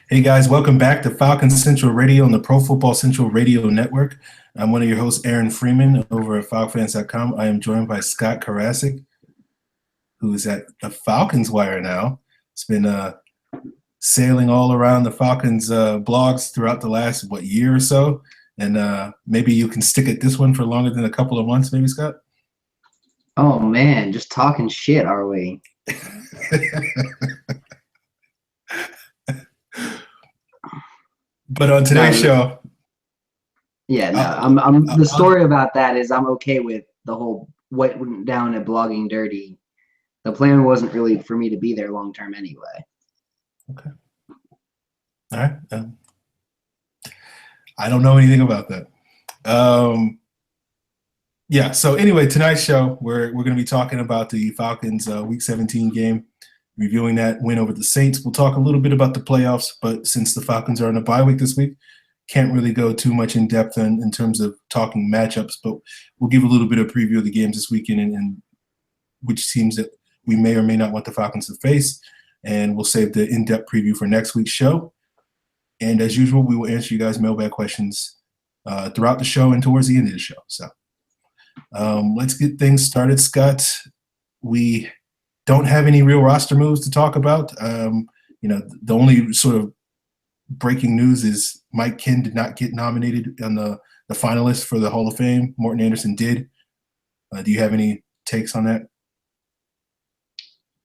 Hey guys, welcome back to Falcons Central Radio on the Pro Football Central Radio Network. I'm one of your hosts, Aaron Freeman, over at FalcFans.com. I am joined by Scott Karasik, who is at the Falcons Wire now. It's been sailing all around the Falcons blogs throughout the last, year or so? And maybe you can stick at this one for longer than a couple of months, maybe, Scott? Oh, man, just talking shit, are we? But on today's show, the story about that is I'm okay with the whole what went down at Blogging Dirty. The plan wasn't really for me to be there long term anyway. Okay. All right. I don't know anything about that. So anyway, tonight's show, we're going to be talking about the Falcons Week 17 game, reviewing that win over the Saints. We'll talk a little bit about the playoffs, but since the Falcons are on a bye week this week, can't really go too much in depth in terms of talking matchups, but we'll give a little bit of preview of the games this weekend and which teams that we may or may not want the Falcons to face, and we'll save the in-depth preview for next week's show. And as usual, we will answer you guys' mailbag questions throughout the show and towards the end of the show. So let's get things started, Scott. We don't have any real roster moves to talk about. The only sort of breaking news is Mike Ken did not get nominated on the finalists for the Hall of Fame. Morton Anderson did. Do you have any takes on that?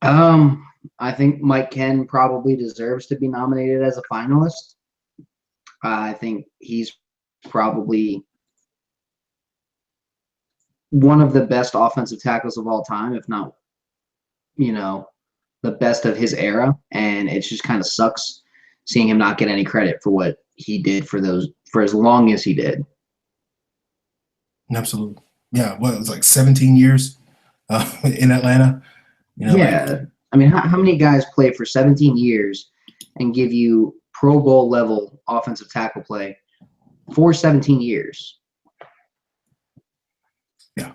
I think Mike Ken probably deserves to be nominated as a finalist. I think he's probably one of the best offensive tackles of all time, if not, the best of his era. And it just kind of sucks seeing him not get any credit for what he did for as long as he did. Absolutely. Yeah. It was like 17 years in Atlanta. I mean, how many guys play for 17 years and give you Pro Bowl level offensive tackle play for 17 years? Yeah.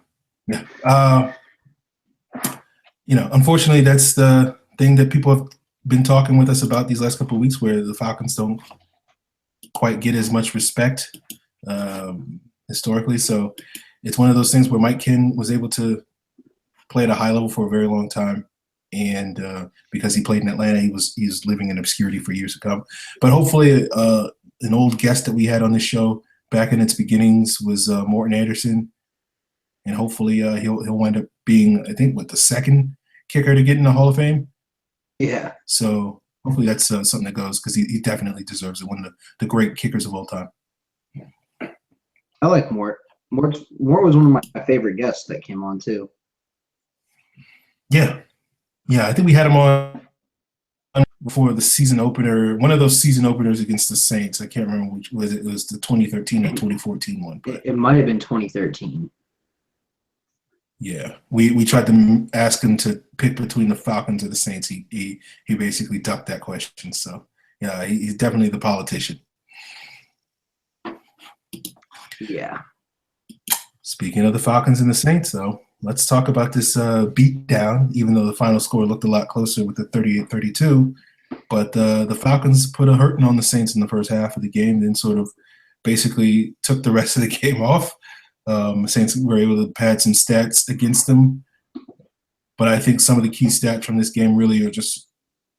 Unfortunately, that's the thing that people have been talking with us about these last couple of weeks, where the Falcons don't quite get as much respect historically. So it's one of those things where Mike Ken was able to play at a high level for a very long time. And because he played in Atlanta, he was living in obscurity for years to come. But hopefully an old guest that we had on this show back in its beginnings was Morton Anderson. And hopefully he'll wind up being, I think, the second kicker to get in the Hall of Fame. Yeah. So hopefully that's something that goes, because he definitely deserves it. One of the great kickers of all time. I like Mort. Mort was one of my favorite guests that came on too. Yeah. I think we had him on before the season opener, one of those season openers against the Saints. I can't remember which was it. It was the 2013 or 2014 one. But it might have been 2013. Yeah, we tried to ask him to pick between the Falcons or the Saints. He basically ducked that question. So yeah, he's definitely the politician. Yeah. Speaking of the Falcons and the Saints, though, let's talk about this beat down, even though the final score looked a lot closer with the 38-32. But the Falcons put a hurting on the Saints in the first half of the game, then sort of basically took the rest of the game off. Saints were able to pad some stats against them. But I think some of the key stats from this game really are just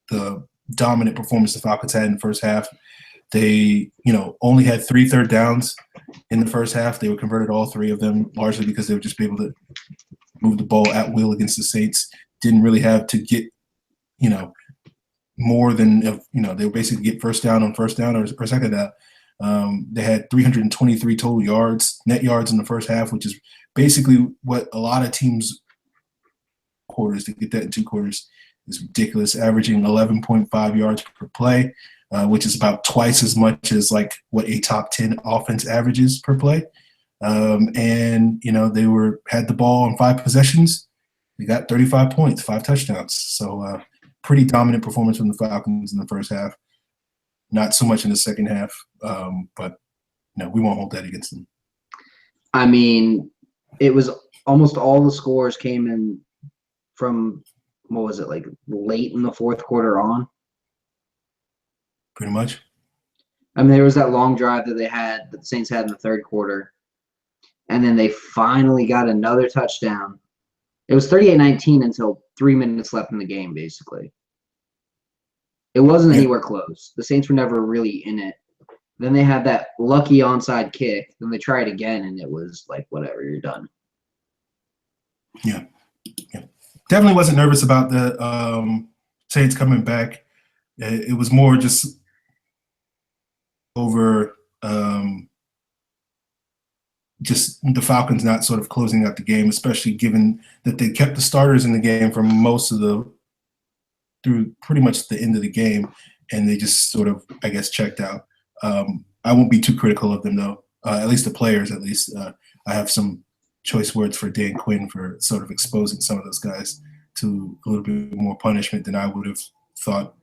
the dominant performance the Falcons had in the first half. They, only had 3 third downs in the first half. They were converted all 3 of them, largely because they would just be able to move the ball at will against the Saints. Didn't really have to get, more than, they would basically get first down on first down or second down. They had 323 total yards, net yards in the first half, which is basically what a lot of teams' quarters, to get that in 2 quarters, is ridiculous, averaging 11.5 yards per play, which is about twice as much as like what a top 10 offense averages per play. And they had the ball on 5 possessions. They got 35 points, 5 touchdowns. So pretty dominant performance from the Falcons in the first half. Not so much in the second half, but we won't hold that against them. I mean, it was almost all the scores came in from, what was it, like late in the fourth quarter on? pretty much. I mean, there was that long drive that the Saints had in the third quarter, and then they finally got another touchdown. It was 38-19 until 3 minutes left in the game, basically. It wasn't Yeah. anywhere close. The Saints were never really in it. Then they had that lucky onside kick. Then they tried again, and it was like, whatever, you're done. Yeah. Definitely wasn't nervous about the Saints coming back. It was more just over just the Falcons not sort of closing out the game, especially given that they kept the starters in the game for most of through pretty much the end of the game, and they just sort of, I guess, checked out. I won't be too critical of them, though, at least the players, at least. I have some choice words for Dan Quinn for sort of exposing some of those guys to a little bit more punishment than I would have thought.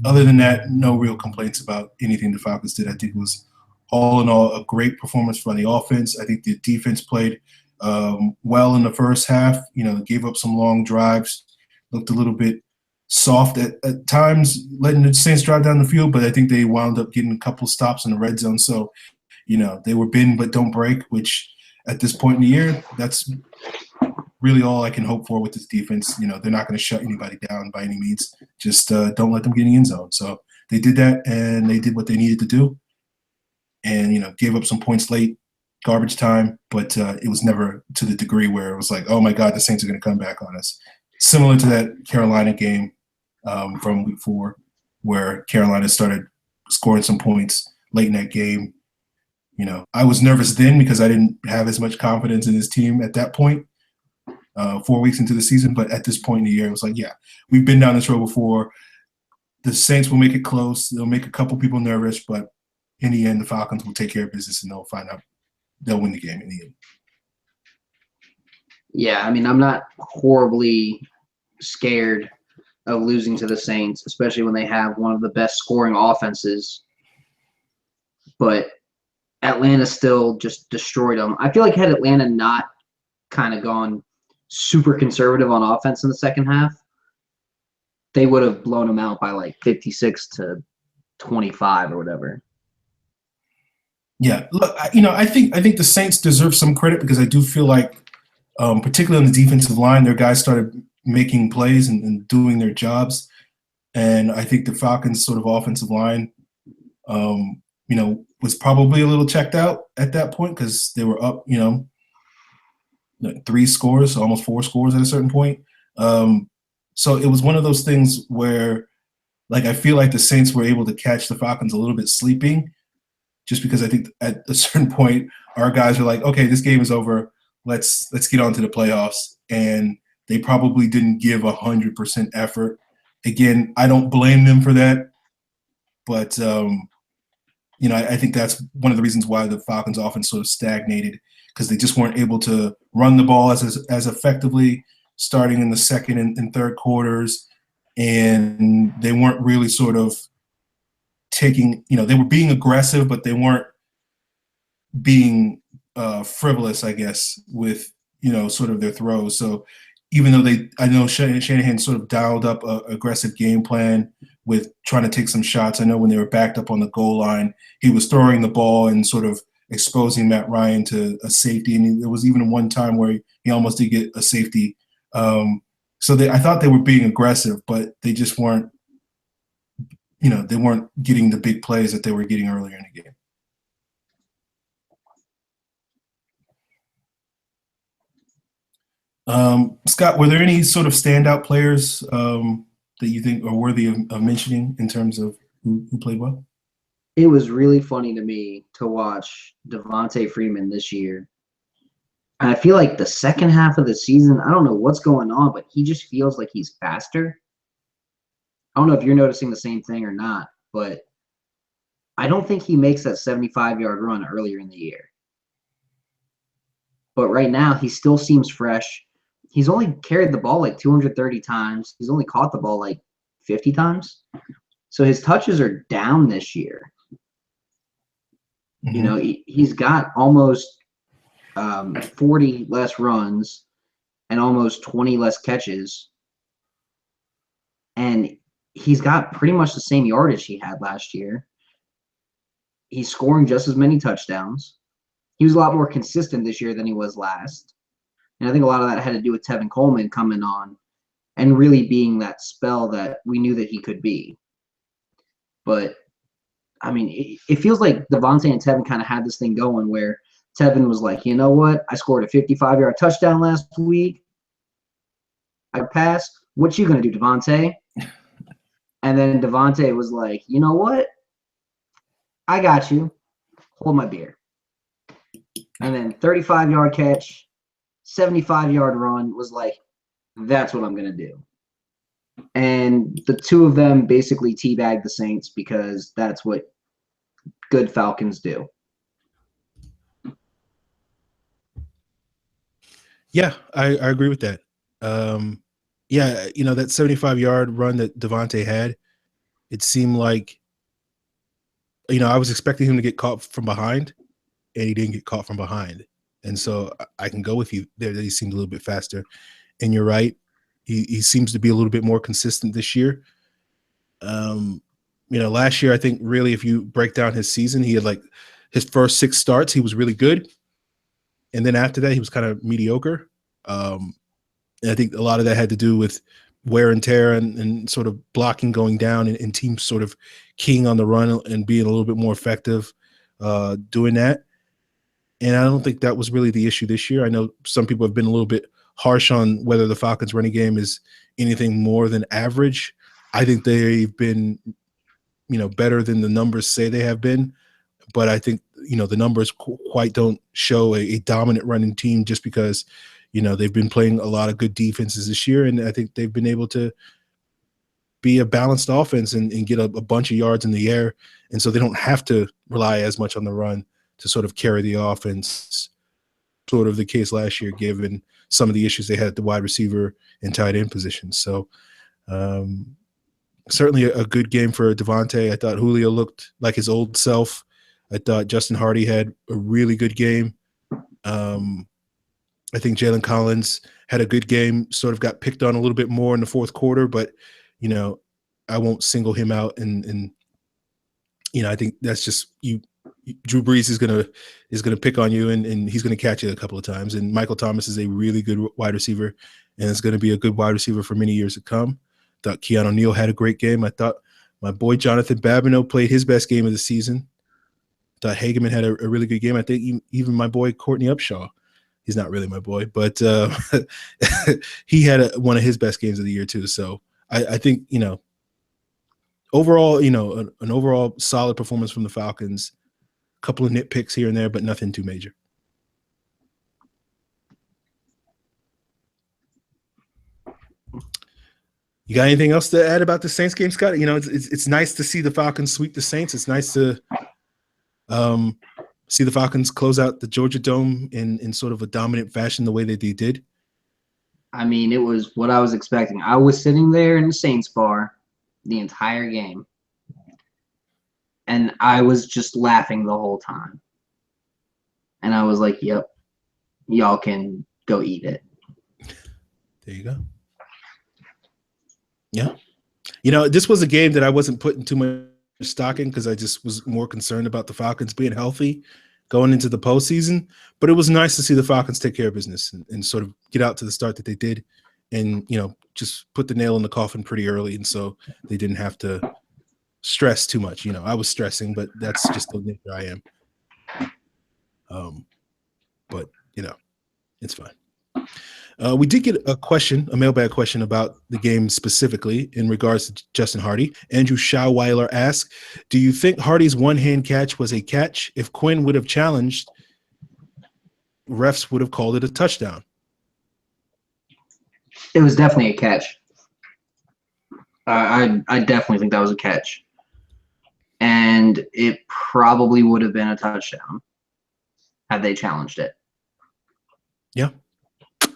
Other than that, no real complaints about anything the Falcons did. I think it was, all in all, a great performance from the offense. I think the defense played well in the first half. Gave up some long drives, looked a little bit soft at times, letting the Saints drive down the field, but I think they wound up getting a couple stops in the red zone. So, they were bend but don't break, which at this point in the year, that's really all I can hope for with this defense. They're not going to shut anybody down by any means. Just don't let them get in the end zone. So they did that, and they did what they needed to do. And, gave up some points late, garbage time, but it was never to the degree where it was like, oh, my God, the Saints are going to come back on us. Similar to that Carolina game from week 4, where Carolina started scoring some points late in that game. I was nervous then because I didn't have as much confidence in this team at that point, 4 weeks into the season. But at this point in the year, it was like, yeah, we've been down this road before. The Saints will make it close. They'll make a couple people nervous, but in the end, the Falcons will take care of business and they'll win the game in the end. Yeah, I mean, I'm not horribly scared of losing to the Saints, especially when they have one of the best scoring offenses. But Atlanta still just destroyed them. I feel like had Atlanta not kind of gone super conservative on offense in the second half, they would have blown them out by like 56-25 or whatever. Yeah, look, I think the Saints deserve some credit because I do feel like, particularly on the defensive line, their guys started making plays and doing their jobs, and I think the Falcons' sort of offensive line, was probably a little checked out at that point because they were up, 3 scores, almost 4 scores at a certain point. So it was one of those things where, like, I feel like the Saints were able to catch the Falcons a little bit sleeping. Just because I think at a certain point, our guys are like, okay, this game is over. Let's get on to the playoffs. And they probably didn't give 100% effort. Again, I don't blame them for that. But, I think that's one of the reasons why the Falcons offense sort of stagnated because they just weren't able to run the ball as effectively starting in the second and third quarters. And they weren't really sort of taking, they were being aggressive, but they weren't being frivolous, I guess, with, sort of their throws. So even though I know Shanahan sort of dialed up an aggressive game plan with trying to take some shots. I know when they were backed up on the goal line, he was throwing the ball and sort of exposing Matt Ryan to a safety. And there was even one time where he almost did get a safety. So I thought they were being aggressive, but they just weren't, they weren't getting the big plays that they were getting earlier in the game. Scott, were there any sort of standout players that you think are worthy of mentioning in terms of who played well? It was really funny to me to watch Devontae Freeman this year. And I feel like the second half of the season, I don't know what's going on, but he just feels like he's faster. I don't know if you're noticing the same thing or not, but I don't think he makes that 75-yard run earlier in the year. But right now, he still seems fresh. He's only carried the ball like 230 times. He's only caught the ball like 50 times. So his touches are down this year. Mm-hmm. He's got almost 40 less runs and almost 20 less catches. And he's got pretty much the same yardage he had last year. He's scoring just as many touchdowns. He was a lot more consistent this year than he was last. And I think a lot of that had to do with Tevin Coleman coming on and really being that spell that we knew that he could be. But, I mean, it feels like Devontae and Tevin kind of had this thing going where Tevin was like, you know what? I scored a 55-yard touchdown last week. I passed. What you going to do, Devontae? And then Devontae was like, you know what? I got you. Hold my beer. And then 35-yard catch, 75-yard run was like, that's what I'm going to do. And the two of them basically teabagged the Saints because that's what good Falcons do. Yeah, I agree with that. Yeah, you know, that 75-yard run that Devontae had, it seemed like, you know, I was expecting him to get caught from behind, and he didn't get caught from behind. And so I can go with you there that he seemed a little bit faster. And you're right. He seems to be a little bit more consistent this year. You know, last year, I think really if you break down his season, he had like his first 6 starts, he was really good. And then after that, he was kind of mediocre. And I think a lot of that had to do with wear and tear and sort of blocking going down and teams sort of keying on the run and being a little bit more effective doing that. And I don't think that was really the issue this year. I know some people have been a little bit harsh on whether the Falcons running game is anything more than average. I think they've been, you know, better than the numbers say they have been. But I think, you know, the numbers quite don't show a dominant running team just because, you know, they've been playing a lot of good defenses this year. And I think they've been able to be a balanced offense and get a bunch of yards in the air. And so they don't have to rely as much on the run to sort of carry the offense, sort of the case last year, given some of the issues they had at the wide receiver and tight end positions. So certainly a good game for Devontae. I thought Julio looked like his old self. I thought Justin Hardy had a really good game. I think Jalen Collins had a good game, sort of got picked on a little bit more in the fourth quarter, but, you know, I won't single him out. And you know, I think that's just you. Drew Brees is gonna pick on you, and he's gonna catch you a couple of times. And Michael Thomas is a really good wide receiver, and it's gonna be a good wide receiver for many years to come. Thought Keanu Neal had a great game. I thought my boy Jonathan Babineau played his best game of the season. Thought Hageman had a really good game. I think even my boy Courtney Upshaw, he's not really my boy, but he had one of his best games of the year too. So I think, you know, overall, you know, an overall solid performance from the Falcons. A couple of nitpicks here and there, but nothing too major. You got anything else to add about the Saints game, Scott? You know, it's nice to see the Falcons sweep the Saints. It's nice to see the Falcons close out the Georgia Dome in sort of a dominant fashion the way that they did. I mean, it was what I was expecting. I was sitting there in the Saints bar the entire game, and I was just laughing the whole time. And I was like, yep, y'all can go eat it. There you go. Yeah. You know, this was a game that I wasn't putting too much stock in because I just was more concerned about the Falcons being healthy going into the postseason. But it was nice to see the Falcons take care of business and sort of get out to the start that they did and, you know, just put the nail in the coffin pretty early. And so they didn't have to stress too much. You know, I was stressing, but that's just the nature I am. But, you know, it's fine. We did get a mailbag question about the game specifically in regards to Justin Hardy. Andrew Schauweiler asked, do you think Hardy's one-hand catch was a catch? If Quinn would have challenged, refs would have called it a touchdown. It was definitely a catch. I definitely think that was a catch. And it probably would have been a touchdown had they challenged it. Yeah.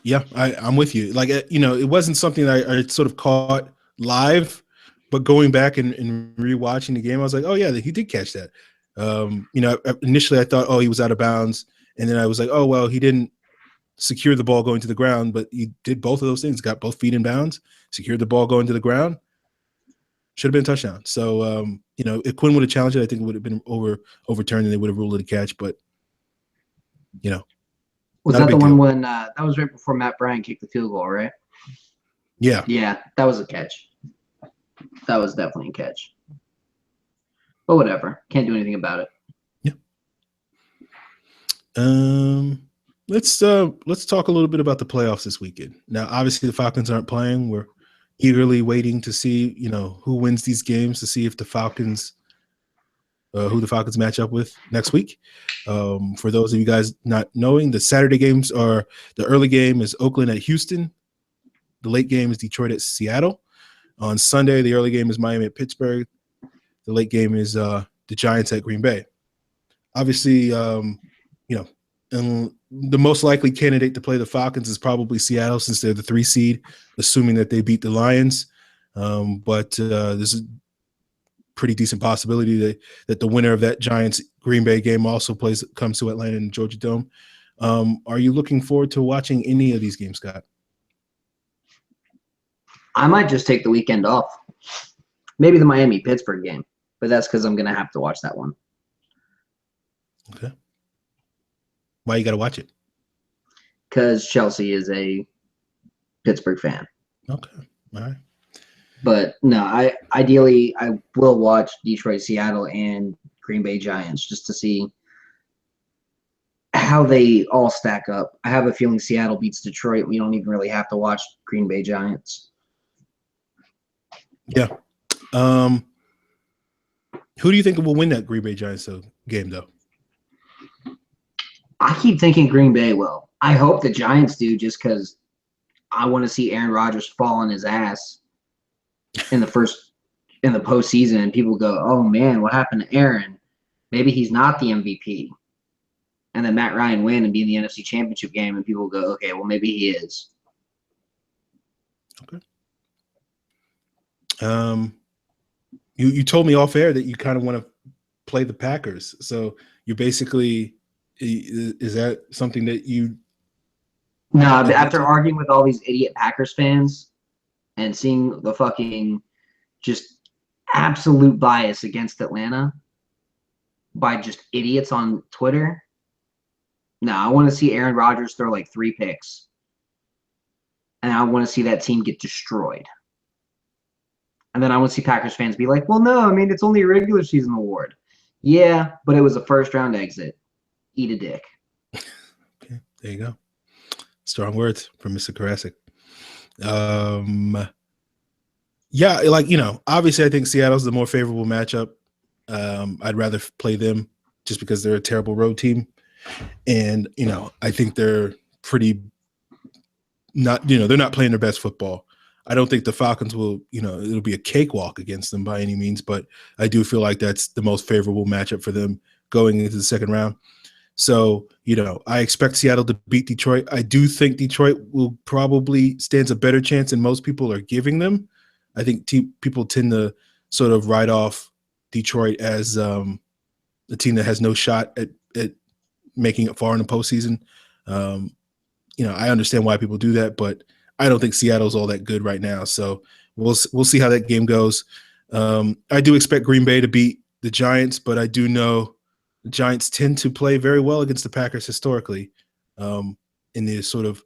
Yeah, I'm with you. Like, you know, it wasn't something that I sort of caught live, but going back and rewatching the game, I was like, oh, yeah, he did catch that. You know, initially I thought, oh, he was out of bounds. And then I was like, oh, well, he didn't secure the ball going to the ground, but he did both of those things, got both feet in bounds, secured the ball going to the ground. Should have been a touchdown. So, if Quinn would have challenged it, I think it would have been overturned and they would have ruled it a catch. But, Was not a that the big one deal. when that was right before Matt Bryan kicked the field goal, right? Yeah. Yeah, that was a catch. That was definitely a catch. But whatever. Can't do anything about it. Let's talk a little bit about the playoffs this weekend. Now, obviously, the Falcons aren't playing. We're eagerly waiting to see, who wins these games to see if the Falcons, who the Falcons match up with next week. For those of you guys not knowing, the Saturday games are the early game is Oakland at Houston. The late game is Detroit at Seattle. On Sunday, the early game is Miami at Pittsburgh. The late game is the Giants at Green Bay. Obviously, and the most likely candidate to play the Falcons is probably Seattle since they're the 3 seed, assuming that they beat the Lions. But there's a pretty decent possibility that the winner of that Giants-Green Bay game also comes to Atlanta and Georgia Dome. Are you looking forward to watching any of these games, Scott? I might just take the weekend off. Maybe the Miami-Pittsburgh game, but that's because I'm going to have to watch that one. Okay. Why you got to watch it? Because Chelsea is a Pittsburgh fan. Okay. All right. But no, ideally I will watch Detroit, Seattle, and Green Bay Giants just to see how they all stack up. I have a feeling Seattle beats Detroit. We don't even really have to watch Green Bay Giants. Yeah. Who do you think will win that Green Bay Giants game, though? I keep thinking Green Bay will. I hope the Giants do just because I want to see Aaron Rodgers fall on his ass in the postseason, and people go, "Oh man, what happened to Aaron? Maybe he's not the MVP." And then Matt Ryan win and be in the NFC Championship game, and people go, "Okay, well maybe he is." Okay. You told me off air that you kind of want to play the Packers, so you basically is that something that you? No, after arguing with all these idiot Packers fans and seeing the fucking just absolute bias against Atlanta by just idiots on Twitter. No, I want to see Aaron Rodgers throw like 3 picks. And I want to see that team get destroyed. And then I want to see Packers fans be like, well, no, I mean, it's only a regular season award. Yeah, but it was a first-round exit. Eat a dick. Okay, there you go. Strong words from Mr. Karasik. Yeah, obviously I think Seattle's the more favorable matchup. I'd rather play them just because they're a terrible road team. And, I think they're they're not playing their best football. I don't think the Falcons will, it'll be a cakewalk against them by any means, but I do feel like that's the most favorable matchup for them going into the second round. So, I expect Seattle to beat Detroit. I do think Detroit will probably stands a better chance than most people are giving them. I think people tend to sort of write off Detroit as a team that has no shot at making it far in the postseason. I understand why people do that, but I don't think Seattle's all that good right now. So we'll see how that game goes. I do expect Green Bay to beat the Giants, but I do know the Giants tend to play very well against the Packers historically in the sort of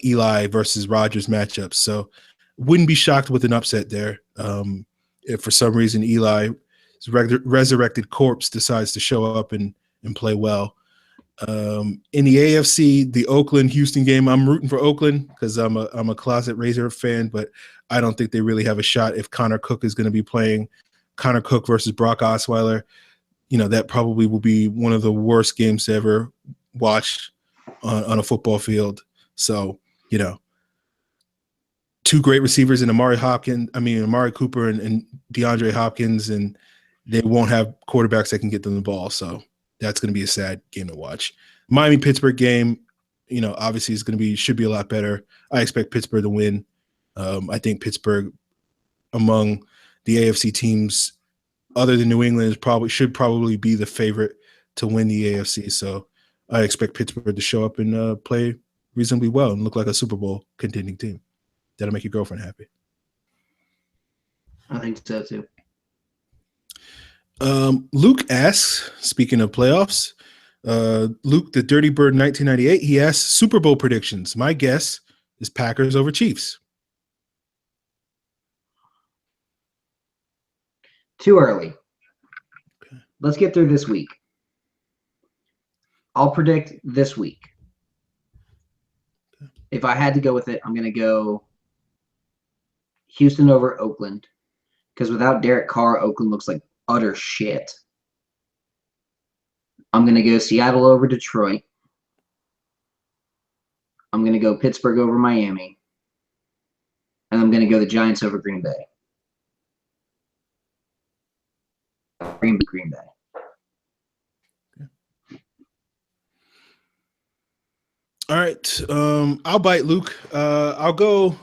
Eli versus Rodgers matchups. So wouldn't be shocked with an upset there. If for some reason Eli's resurrected corpse decides to show up and play well. In the AFC, the Oakland-Houston game, I'm rooting for Oakland because I'm a closet Razor fan, but I don't think they really have a shot if Connor Cook is going to be playing. Connor Cook versus Brock Osweiler, that probably will be one of the worst games to ever watch on a football field. So, 2 great receivers in Amari Cooper and DeAndre Hopkins, and they won't have quarterbacks that can get them the ball. So that's going to be a sad game to watch. Miami-Pittsburgh game, obviously should be a lot better. I expect Pittsburgh to win. I think Pittsburgh, among the AFC teams, other than New England, should probably be the favorite to win the AFC. So I expect Pittsburgh to show up and play reasonably well and look like a Super Bowl contending team. That'll make your girlfriend happy. I think so too. Luke asks, speaking of playoffs, Luke, the Dirty Bird 1998, he asks Super Bowl predictions. My guess is Packers over Chiefs. Too early. Okay. Let's get through this week. I'll predict this week. Okay. If I had to go with it, I'm going to go Houston over Oakland. Because without Derek Carr, Oakland looks like utter shit. I'm going to go Seattle over Detroit. I'm going to go Pittsburgh over Miami. And I'm going to go the Giants over Green Bay. Green Bay. All right. I'll bite, Luke. I'll go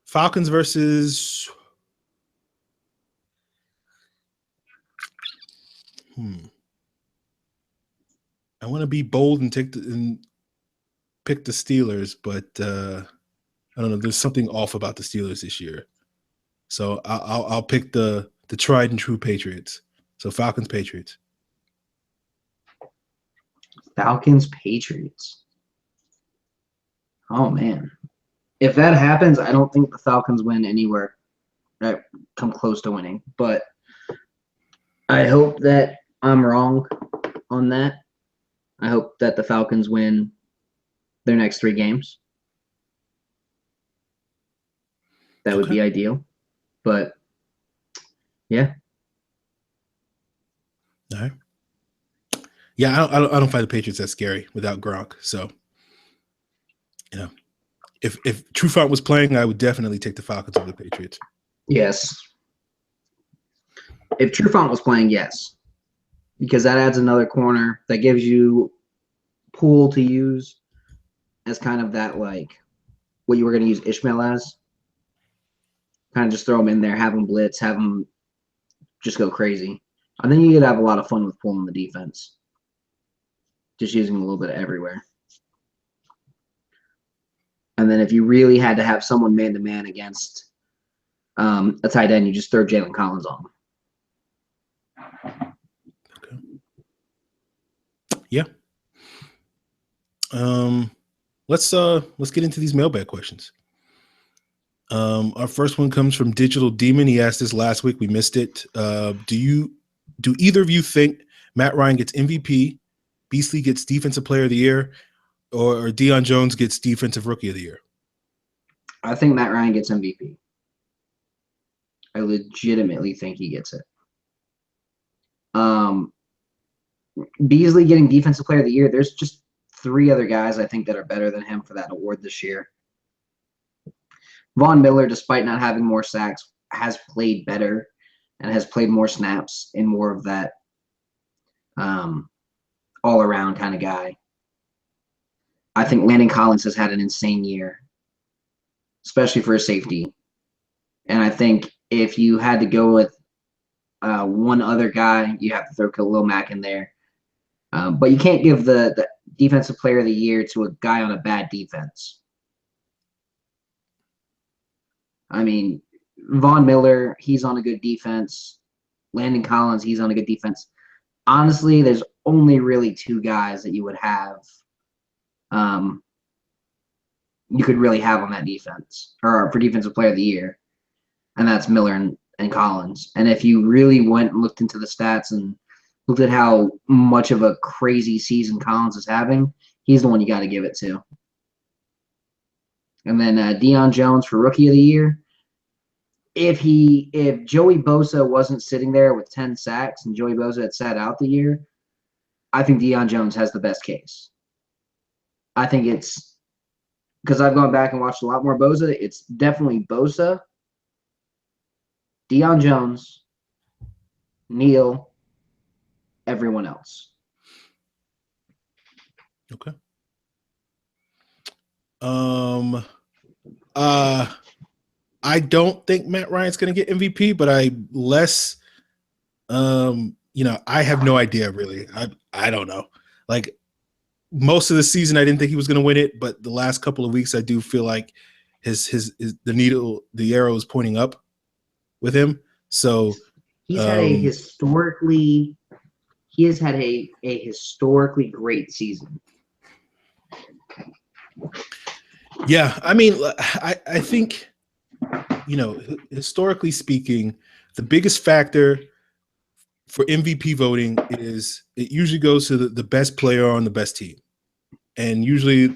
Falcons versus I want to be bold and pick the Steelers, but I don't know. There's something off about the Steelers this year, so I'll pick the tried and true Patriots. So Falcons, Patriots. Falcons, Patriots. Oh man, if that happens, I don't think the Falcons win anywhere that come close to winning. But I hope that I'm wrong on that. I hope that the Falcons win their next 3 games. That would be ideal. But yeah. All right. Yeah, I don't find the Patriots that scary without Gronk. So, if Trufant was playing, I would definitely take the Falcons over the Patriots. Yes. If Trufant was playing, yes. Because that adds another corner that gives you Poole to use as kind of that, like, what you were going to use Ishmael as. Kind of just throw him in there, have him blitz, have him just go crazy. And then you could have a lot of fun with Poole in the defense. Just using him a little bit everywhere. And then if you really had to have someone man-to-man against a tight end, you just throw Jalen Collins on him. Okay. Yeah. Let's get into these mailbag questions. Our first one comes from Digital Demon. He asked this last week. We missed it. Do either of you think Matt Ryan gets MVP, Beasley gets Defensive Player of the Year, or Deion Jones gets Defensive Rookie of the Year? I think Matt Ryan gets MVP. I legitimately think he gets it. Beasley getting Defensive Player of the Year, there's just 3 other guys I think that are better than him for that award this year. Von Miller, despite not having more sacks, has played better and has played more snaps in more of that all-around kind of guy. I think Landon Collins has had an insane year, especially for a safety. And I think if you had to go with one other guy, you have to throw Khalil Mack in there. But you can't give the Defensive Player of the Year to a guy on a bad defense. I mean, Von Miller, he's on a good defense. Landon Collins, he's on a good defense. Honestly, there's only really 2 guys that you would have you could really have on that defense or for Defensive Player of the Year, and that's Miller and Collins. And if you really went and looked into the stats and looked at how much of a crazy season Collins is having, he's the one you got to give it to. And then Deion Jones for Rookie of the Year. If Joey Bosa wasn't sitting there with 10 sacks and Joey Bosa had sat out the year, I think Deion Jones has the best case. I think it's because I've gone back and watched a lot more Bosa. It's definitely Bosa, Deion Jones, Neal, everyone else. Okay. I don't think Matt Ryan's going to get MVP, but I have no idea really. I don't know. Like most of the season, I didn't think he was going to win it, but the last couple of weeks, I do feel like the arrow is pointing up. with him. So He's had a historically great season. yeah, I mean, I think, historically speaking, the biggest factor for MVP voting is it usually goes to the best player on the best team. And usually,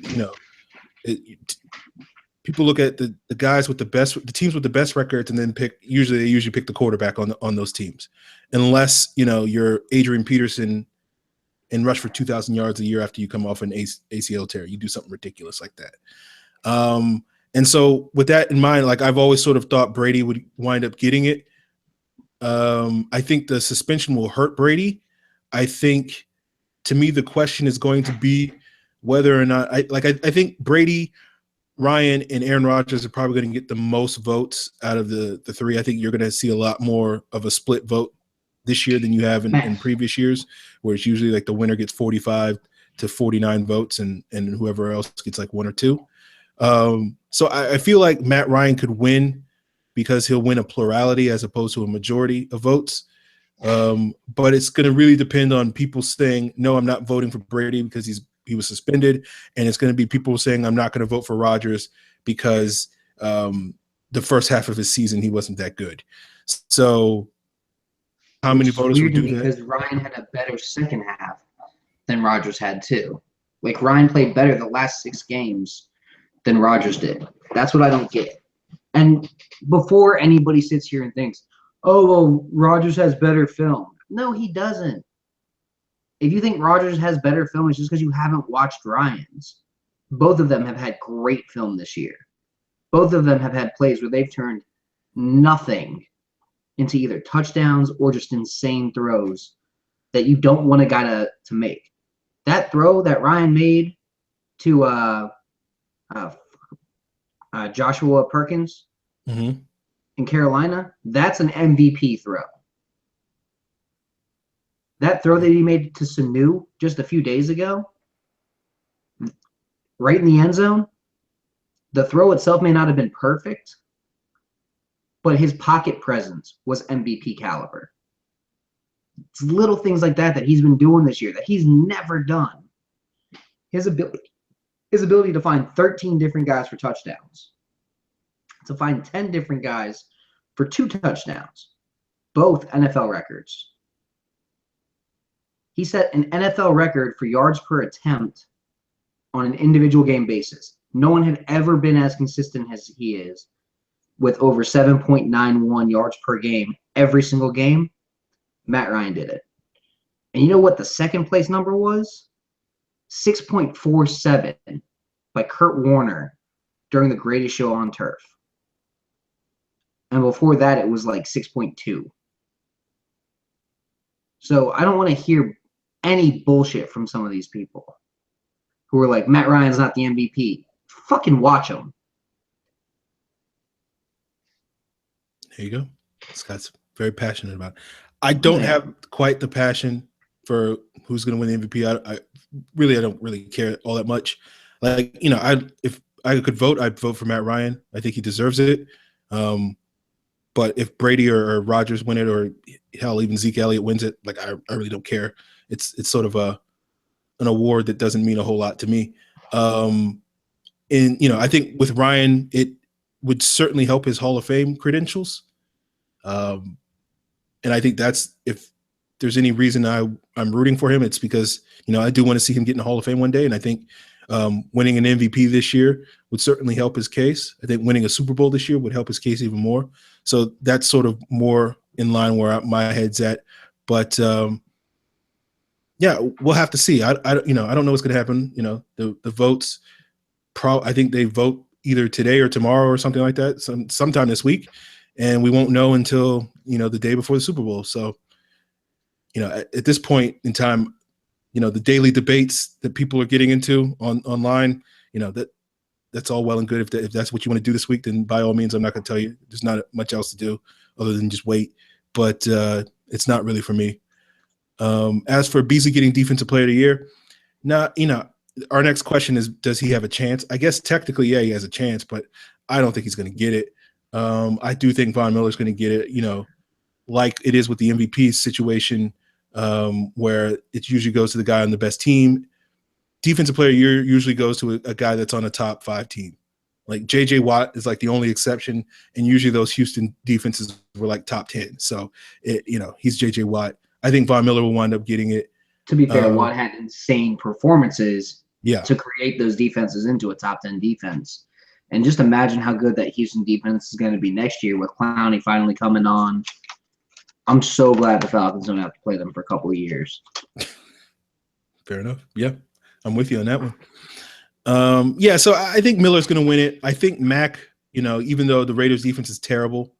people look at the guys with the teams with the best records, and then they usually pick the quarterback on those teams, unless you're Adrian Peterson and rush for 2,000 yards a year after you come off an ACL tear. You do something ridiculous like that. And so with that in mind, like I've always sort of thought Brady would wind up getting it. I think the suspension will hurt Brady. I think, to me, the question is going to be whether or not I think Brady, Ryan, and Aaron Rodgers are probably going to get the most votes out of the three. I think you're going to see a lot more of a split vote this year than you have in previous years, where it's usually like the winner gets 45 to 49 votes and whoever else gets like one or two. So I feel like Matt Ryan could win because he'll win a plurality as opposed to a majority of votes. But it's going to really depend on people saying, no, I'm not voting for Brady because he was suspended. And it's going to be people saying, I'm not going to vote for Rodgers because the first half of his season, he wasn't that good. So how many voters would do that? Because Ryan had a better second half than Rodgers had too. Like Ryan played better the last 6 games than Rodgers did. That's what I don't get. And before anybody sits here and thinks, oh, well, Rodgers has better film. No, he doesn't. If you think Rodgers has better film, it's just because you haven't watched Ryan's. Both of them have had great film this year. Both of them have had plays where they've turned nothing into either touchdowns or just insane throws that you don't want a guy to make. That throw that Ryan made to Joshua Perkins in Carolina, that's an MVP throw. That throw that he made to Sanu just a few days ago, right in the end zone, the throw itself may not have been perfect, but his pocket presence was MVP caliber. It's little things like that he's been doing this year that he's never done. His ability to find 13 different guys for touchdowns, to find 10 different guys for 2 touchdowns, both NFL records. He set an NFL record for yards per attempt on an individual game basis. No one had ever been as consistent as he is, with over 7.91 yards per game every single game. Matt Ryan did it. And you know what the second place number was? 6.47 by Kurt Warner during the Greatest Show on Turf. And before that, it was like 6.2. So I don't want to hear any bullshit from some of these people who are like, Matt Ryan's not the MVP. Fucking watch him. There you go. Scott's very passionate about it. I don't have quite the passion for who's going to win the MVP. I don't really care all that much. Like, if I could vote, I'd vote for Matt Ryan. I think he deserves it. But if Brady or Rodgers win it, or hell, even Zeke Elliott wins it, like I really don't care. It's sort of an award that doesn't mean a whole lot to me. And I think with Ryan, it would certainly help his Hall of Fame credentials. And I think that's, if there's any reason I'm rooting for him, it's because, I do want to see him get in the Hall of Fame one day. And I think winning an MVP this year would certainly help his case. I think winning a Super Bowl this year would help his case even more. So that's sort of more in line where my head's at. But we'll have to see. I don't know what's going to happen. The votes, I think they vote either today or tomorrow or something like that, sometime this week. And we won't know until, the day before the Super Bowl. So, at this point in time, the daily debates that people are getting into online, that's all well and good. If that's what you want to do this week, then by all means, I'm not going to tell you. There's not much else to do other than just wait. But it's not really for me. As for Beasley getting Defensive Player of the Year, our next question is, does he have a chance? I guess technically, yeah, he has a chance, but I don't think he's going to get it. I do think Von Miller's going to get it, like it is with the MVP situation, where it usually goes to the guy on the best team. Defensive player of the year usually goes to a guy that's on a top 5 team. Like J.J. Watt is like the only exception, and usually those Houston defenses were like top 10. So, he's J.J. Watt. I think Von Miller will wind up getting it. To be fair, Watt had insane performances Yeah. to create those defenses into a top 10 defense. And just imagine how good that Houston defense is going to be next year with Clowney finally coming on. I'm so glad the Falcons don't have to play them for a couple of years. Fair enough. Yeah, I'm with you on that one. So I think Miller's going to win it. I think Mac, even though the Raiders defense is terrible,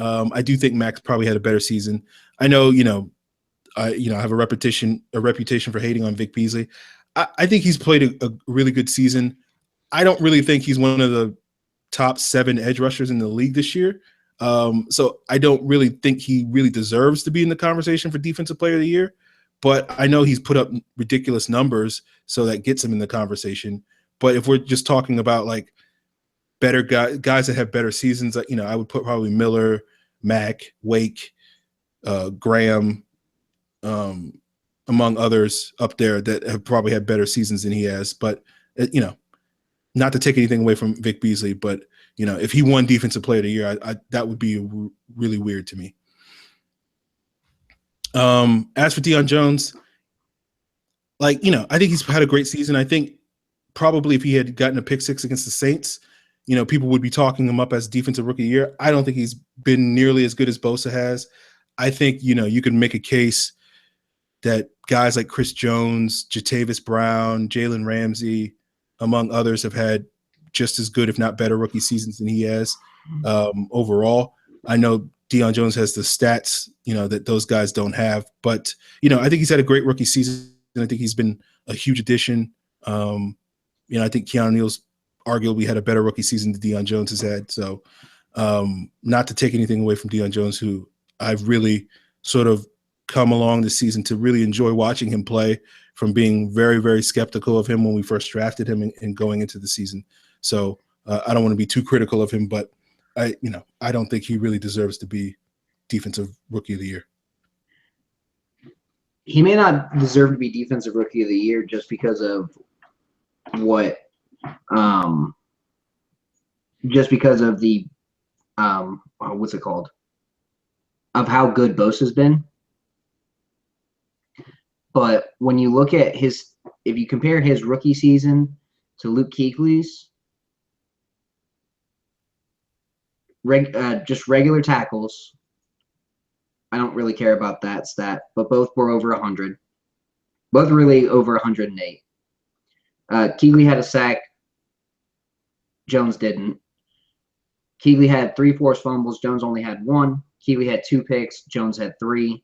I do think Mac's probably had a better season. I know, I have a reputation for hating on Vick Beasley. I think he's played a really good season. I don't really think he's one of the top 7 edge rushers in the league this year. So I don't really think he really deserves to be in the conversation for Defensive Player of the Year. But I know he's put up ridiculous numbers, so that gets him in the conversation. But if we're just talking about like better guys that have better seasons, I would put probably Miller, Mack, Wake, Graham, among others up there that have probably had better seasons than he has. But not to take anything away from Vick Beasley, but if he won Defensive Player of the Year, that would be really weird to me. As for Deion Jones, I think he's had a great season. I think probably if he had gotten a pick 6 against the Saints, people would be talking him up as Defensive Rookie of the Year. I don't think he's been nearly as good as Bosa has. I think, you can make a case that guys like Chris Jones, Jatavis Brown, Jalen Ramsey, among others, have had just as good, if not better, rookie seasons than he has overall. I know Deion Jones has the stats, that those guys don't have. But, I think he's had a great rookie season. I think he's been a huge addition. I think Keanu Neal's arguably had a better rookie season than Deion Jones has had. So not to take anything away from Deion Jones, who I've really sort of come along this season to really enjoy watching him play, from being very, very skeptical of him when we first drafted him and going into the season. So I don't want to be too critical of him, but I don't think he really deserves to be Defensive Rookie of the Year. He may not deserve to be Defensive Rookie of the Year just because of what's it called? Of how good Bosa's been. But when you look at if you compare his rookie season to Luke Kuechly's, just regular tackles, I don't really care about that stat, but both were over 100. Both really over 108. Kuechly had a sack. Jones didn't. Kuechly had 3 forced fumbles. Jones only had 1. Kuechly had 2 picks. Jones had 3.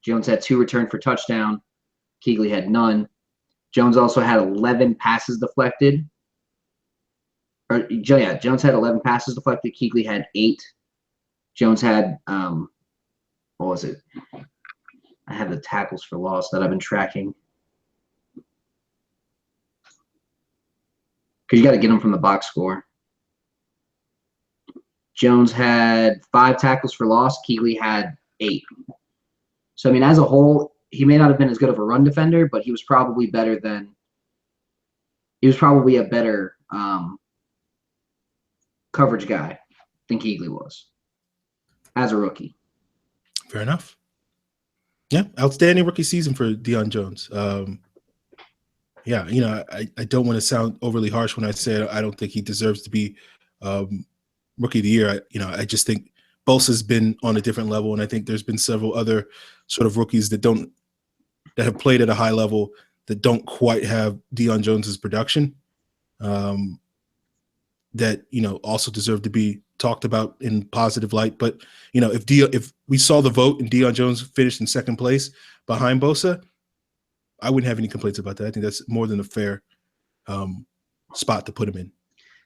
Jones had 2 returned for touchdown. Kuechly had none. Jones also had 11 passes deflected. Jones had 11 passes deflected. Kuechly had 8. Jones had what was it? I have the tackles for loss that I've been tracking. Because you got to get them from the box score. Jones had 5 tackles for loss. Kuechly had 8. So, I mean, as a whole, he may not have been as good of a run defender, but he was probably better than – he was probably a better coverage guy than Kuechly was as a rookie. Fair enough. Yeah, outstanding rookie season for Deion Jones. I don't want to sound overly harsh when I say I don't think he deserves to be Rookie of the Year. I just think Bosa's been on a different level, and I think there's been several other sort of rookies that have played at a high level that don't quite have Deion Jones's production. That also deserve to be talked about in positive light. But if we saw the vote and Deion Jones finished in second place behind Bosa, I wouldn't have any complaints about that. I think that's more than a fair spot to put him in.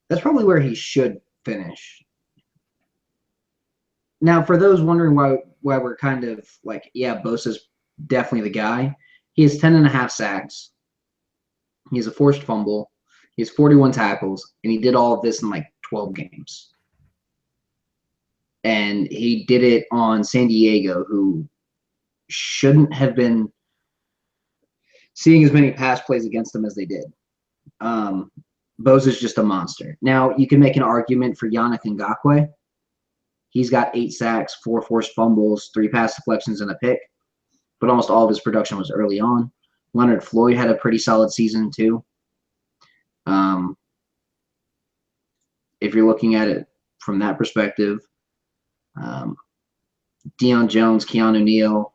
That's probably where he should finish. Now, for those wondering why we're kind of like, yeah, Bosa's definitely the guy. He has 10.5 sacks. He has a forced fumble. He has 41 tackles, and he did all of this in like 12 games. And he did it on San Diego, who shouldn't have been seeing as many pass plays against them as they did. Bosa's just a monster. Now, you can make an argument for Yannick Ngakoue. He's got 8 sacks, 4 forced fumbles, 3 pass deflections, and a pick. But almost all of his production was early on. Leonard Floyd had a pretty solid season, too. If you're looking at it from that perspective, Deion Jones, Keanu Neal,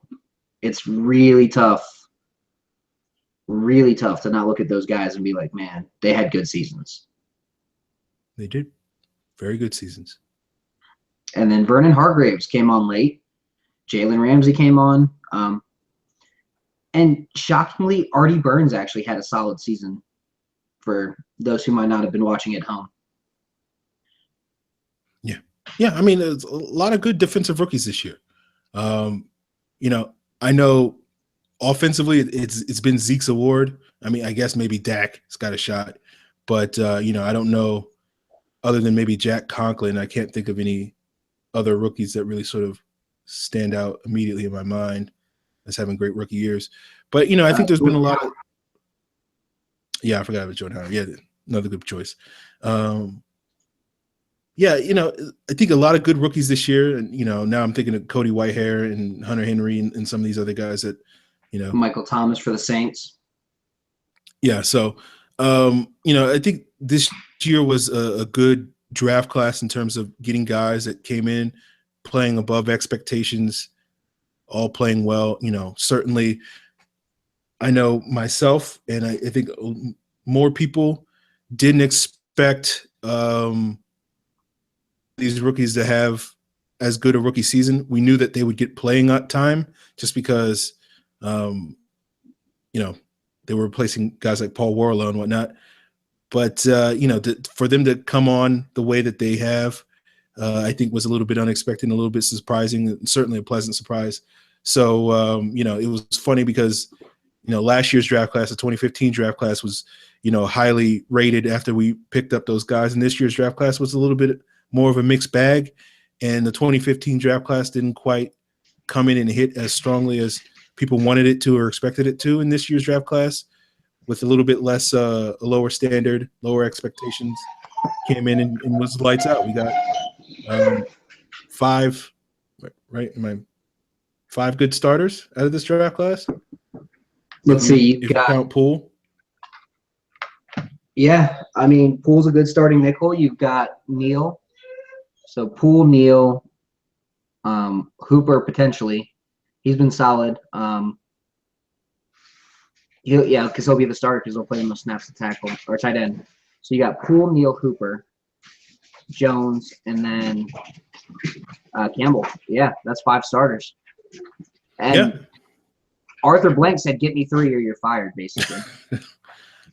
it's really tough to not look at those guys and be like, man, they had good seasons. They did. Very good seasons. And then Vernon Hargraves came on late. Jalen Ramsey came on. And shockingly, Artie Burns actually had a solid season for those who might not have been watching at home. Yeah, I mean, there's a lot of good defensive rookies this year. I know offensively it's been Zeke's award. I mean, I guess maybe Dak's got a shot, but I don't know, other than maybe Jack Conklin, I can't think of any other rookies that really sort of stand out immediately in my mind as having great rookie years. But I think there's been a lot of I forgot about Jordan Howard. Yeah, another good choice. I think a lot of good rookies this year, and now I'm thinking of Cody Whitehair and Hunter Henry and some of these other guys that Michael Thomas for the Saints. Yeah, so I think this year was a good draft class in terms of getting guys that came in playing above expectations, all playing well. Certainly I know myself, and I think more people didn't expect these rookies to have as good a rookie season. We knew that they would get playing time just because, they were replacing guys like Paul Warlow and whatnot. But, for them to come on the way that they have, I think was a little bit unexpected and a little bit surprising, and certainly a pleasant surprise. So, it was funny because, last year's draft class, the 2015 draft class was, highly rated after we picked up those guys. And this year's draft class was a little bit more of a mixed bag. And the 2015 draft class didn't quite come in and hit as strongly as people wanted it to or expected it to in this year's draft class, with a little bit less, a lower standard, lower expectations, came in and was lights out. We got 5 good starters out of this draft class. Let's see. If you count Poole. Yeah, I mean, Poole's a good starting nickel. You've got Neal. So Poole, Neal, Hooper potentially. He's been solid. Because he'll be the starter because he'll play the most snaps to tackle or tight end. So you got Poole, Neal, Hooper, Jones, and then Campbell. Yeah, that's 5 starters. And Arthur Blank said, "Get me 3 or you're fired," basically.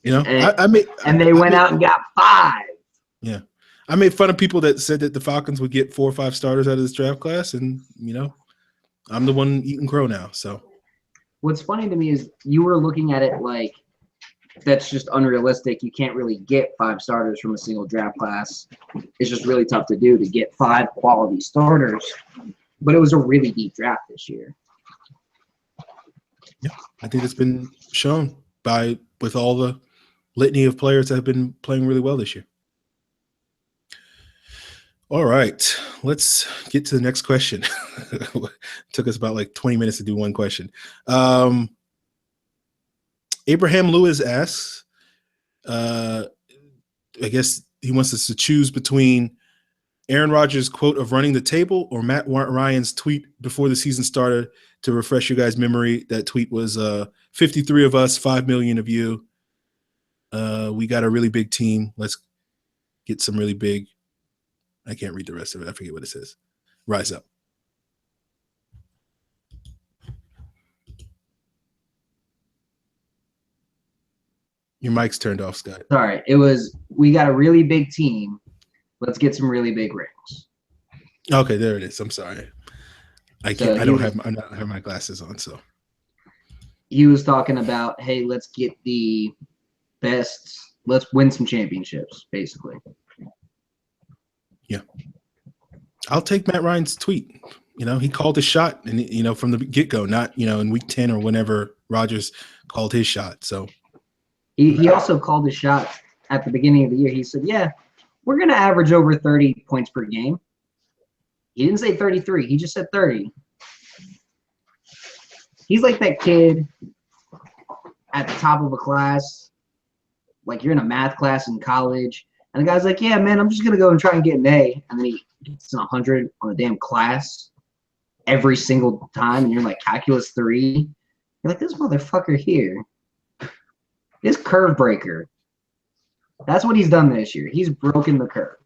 And they went out and got 5. Yeah. I made fun of people that said that the Falcons would get 4 or 5 starters out of this draft class, and I'm the one eating crow now. So what's funny to me is you were looking at it like that's just unrealistic. You can't really get 5 starters from a single draft class. It's just really tough to do to get 5 quality starters. But it was a really deep draft this year. Yeah, I think it's been shown with all the litany of players that have been playing really well this year. All right, let's get to the next question. Took us about like 20 minutes to do one question. Abraham Lewis asks, I guess he wants us to choose between Aaron Rodgers' quote of running the table or Matt Ryan's tweet before the season started. To refresh you guys' memory, that tweet was 53 of us, 5 million of you. We got a really big team. Let's get some really big. I can't read the rest of it. I forget what it says. Rise up. Your mic's turned off, Scott. Sorry. It was, we got a really big team. Let's get some really big rings. Okay, there it is. I'm sorry. I don't have my glasses on, so. He was talking about, hey, let's get the best, let's win some championships, basically. Yeah. I'll take Matt Ryan's tweet. He called his shot, and from the get-go, not in week 10 or whenever Rodgers called his shot. So he also called his shot at the beginning of the year. He said, "Yeah, we're going to average over 30 points per game." He didn't say 33. He just said 30. He's like that kid at the top of a class, like you're in a math class in college, and the guy's like, "Yeah, man, I'm just going to go and try and get an A," and then he gets an 100 on a damn class every single time, and you're like calculus 3. You're like, this motherfucker here, this curve breaker. That's what he's done this year. He's broken the curve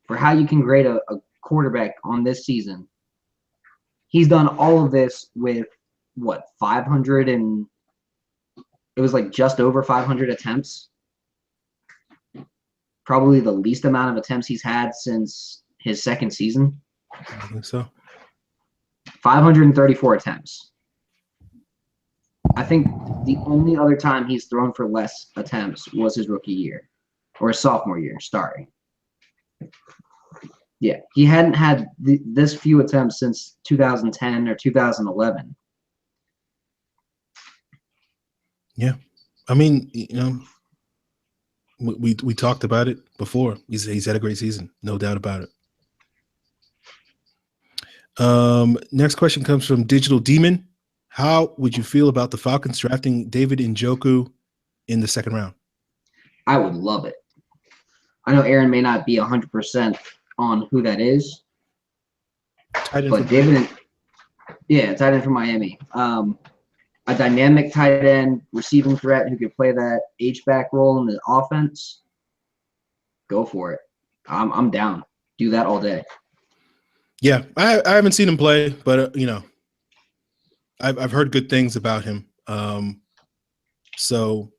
for how you can grade a quarterback on this season. He's done all of this with what, 500 and it was like just over 500 attempts. Probably the least amount of attempts he's had since his second season. I think so. 534 attempts. I think the only other time he's thrown for less attempts was his rookie year or his sophomore year. Sorry. Yeah, he hadn't had this few attempts since 2010 or 2011. Yeah, I mean, we talked about it before. He's had a great season, no doubt about it. Next question comes from Digital Demon. How would you feel about the Falcons drafting David Njoku in the second round? I would love it. I know Aaron may not be 100% on who that is, but David, tight end from Miami. A dynamic tight end receiving threat who could play that H-back role in the offense. Go for it. I'm down. Do that all day. Yeah, I haven't seen him play, but I've heard good things about him. So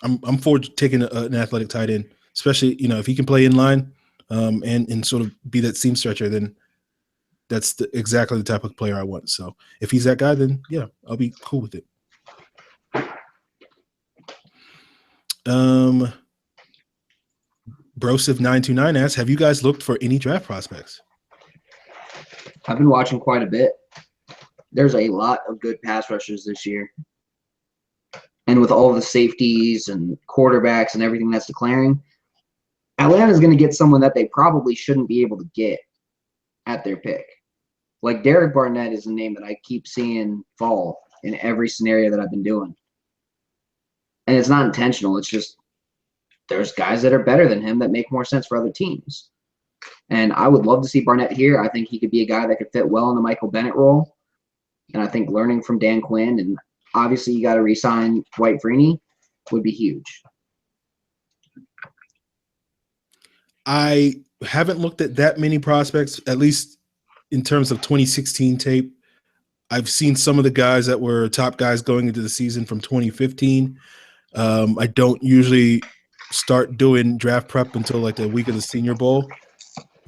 I'm for taking an athletic tight end, especially if he can play in line and sort of be that seam stretcher. Then that's exactly the type of player I want. So if he's that guy, then yeah, I'll be cool with it. Brosive929 asks, have you guys looked for any draft prospects? I've been watching quite a bit. There's a lot of good pass rushers this year. And with all the safeties and quarterbacks and everything that's declaring, Atlanta's going to get someone that they probably shouldn't be able to get at their pick. Like Derek Barnett is a name that I keep seeing fall in every scenario that I've been doing. And it's not intentional. It's just there's guys that are better than him that make more sense for other teams. And I would love to see Barnett here. I think he could be a guy that could fit well in the Michael Bennett role. And I think learning from Dan Quinn, and obviously you got to re-sign Dwight Freeney, would be huge. I haven't looked at that many prospects, at least in terms of 2016 tape. I've seen some of the guys that were top guys going into the season from 2015. I don't usually start doing draft prep until like the week of the Senior Bowl.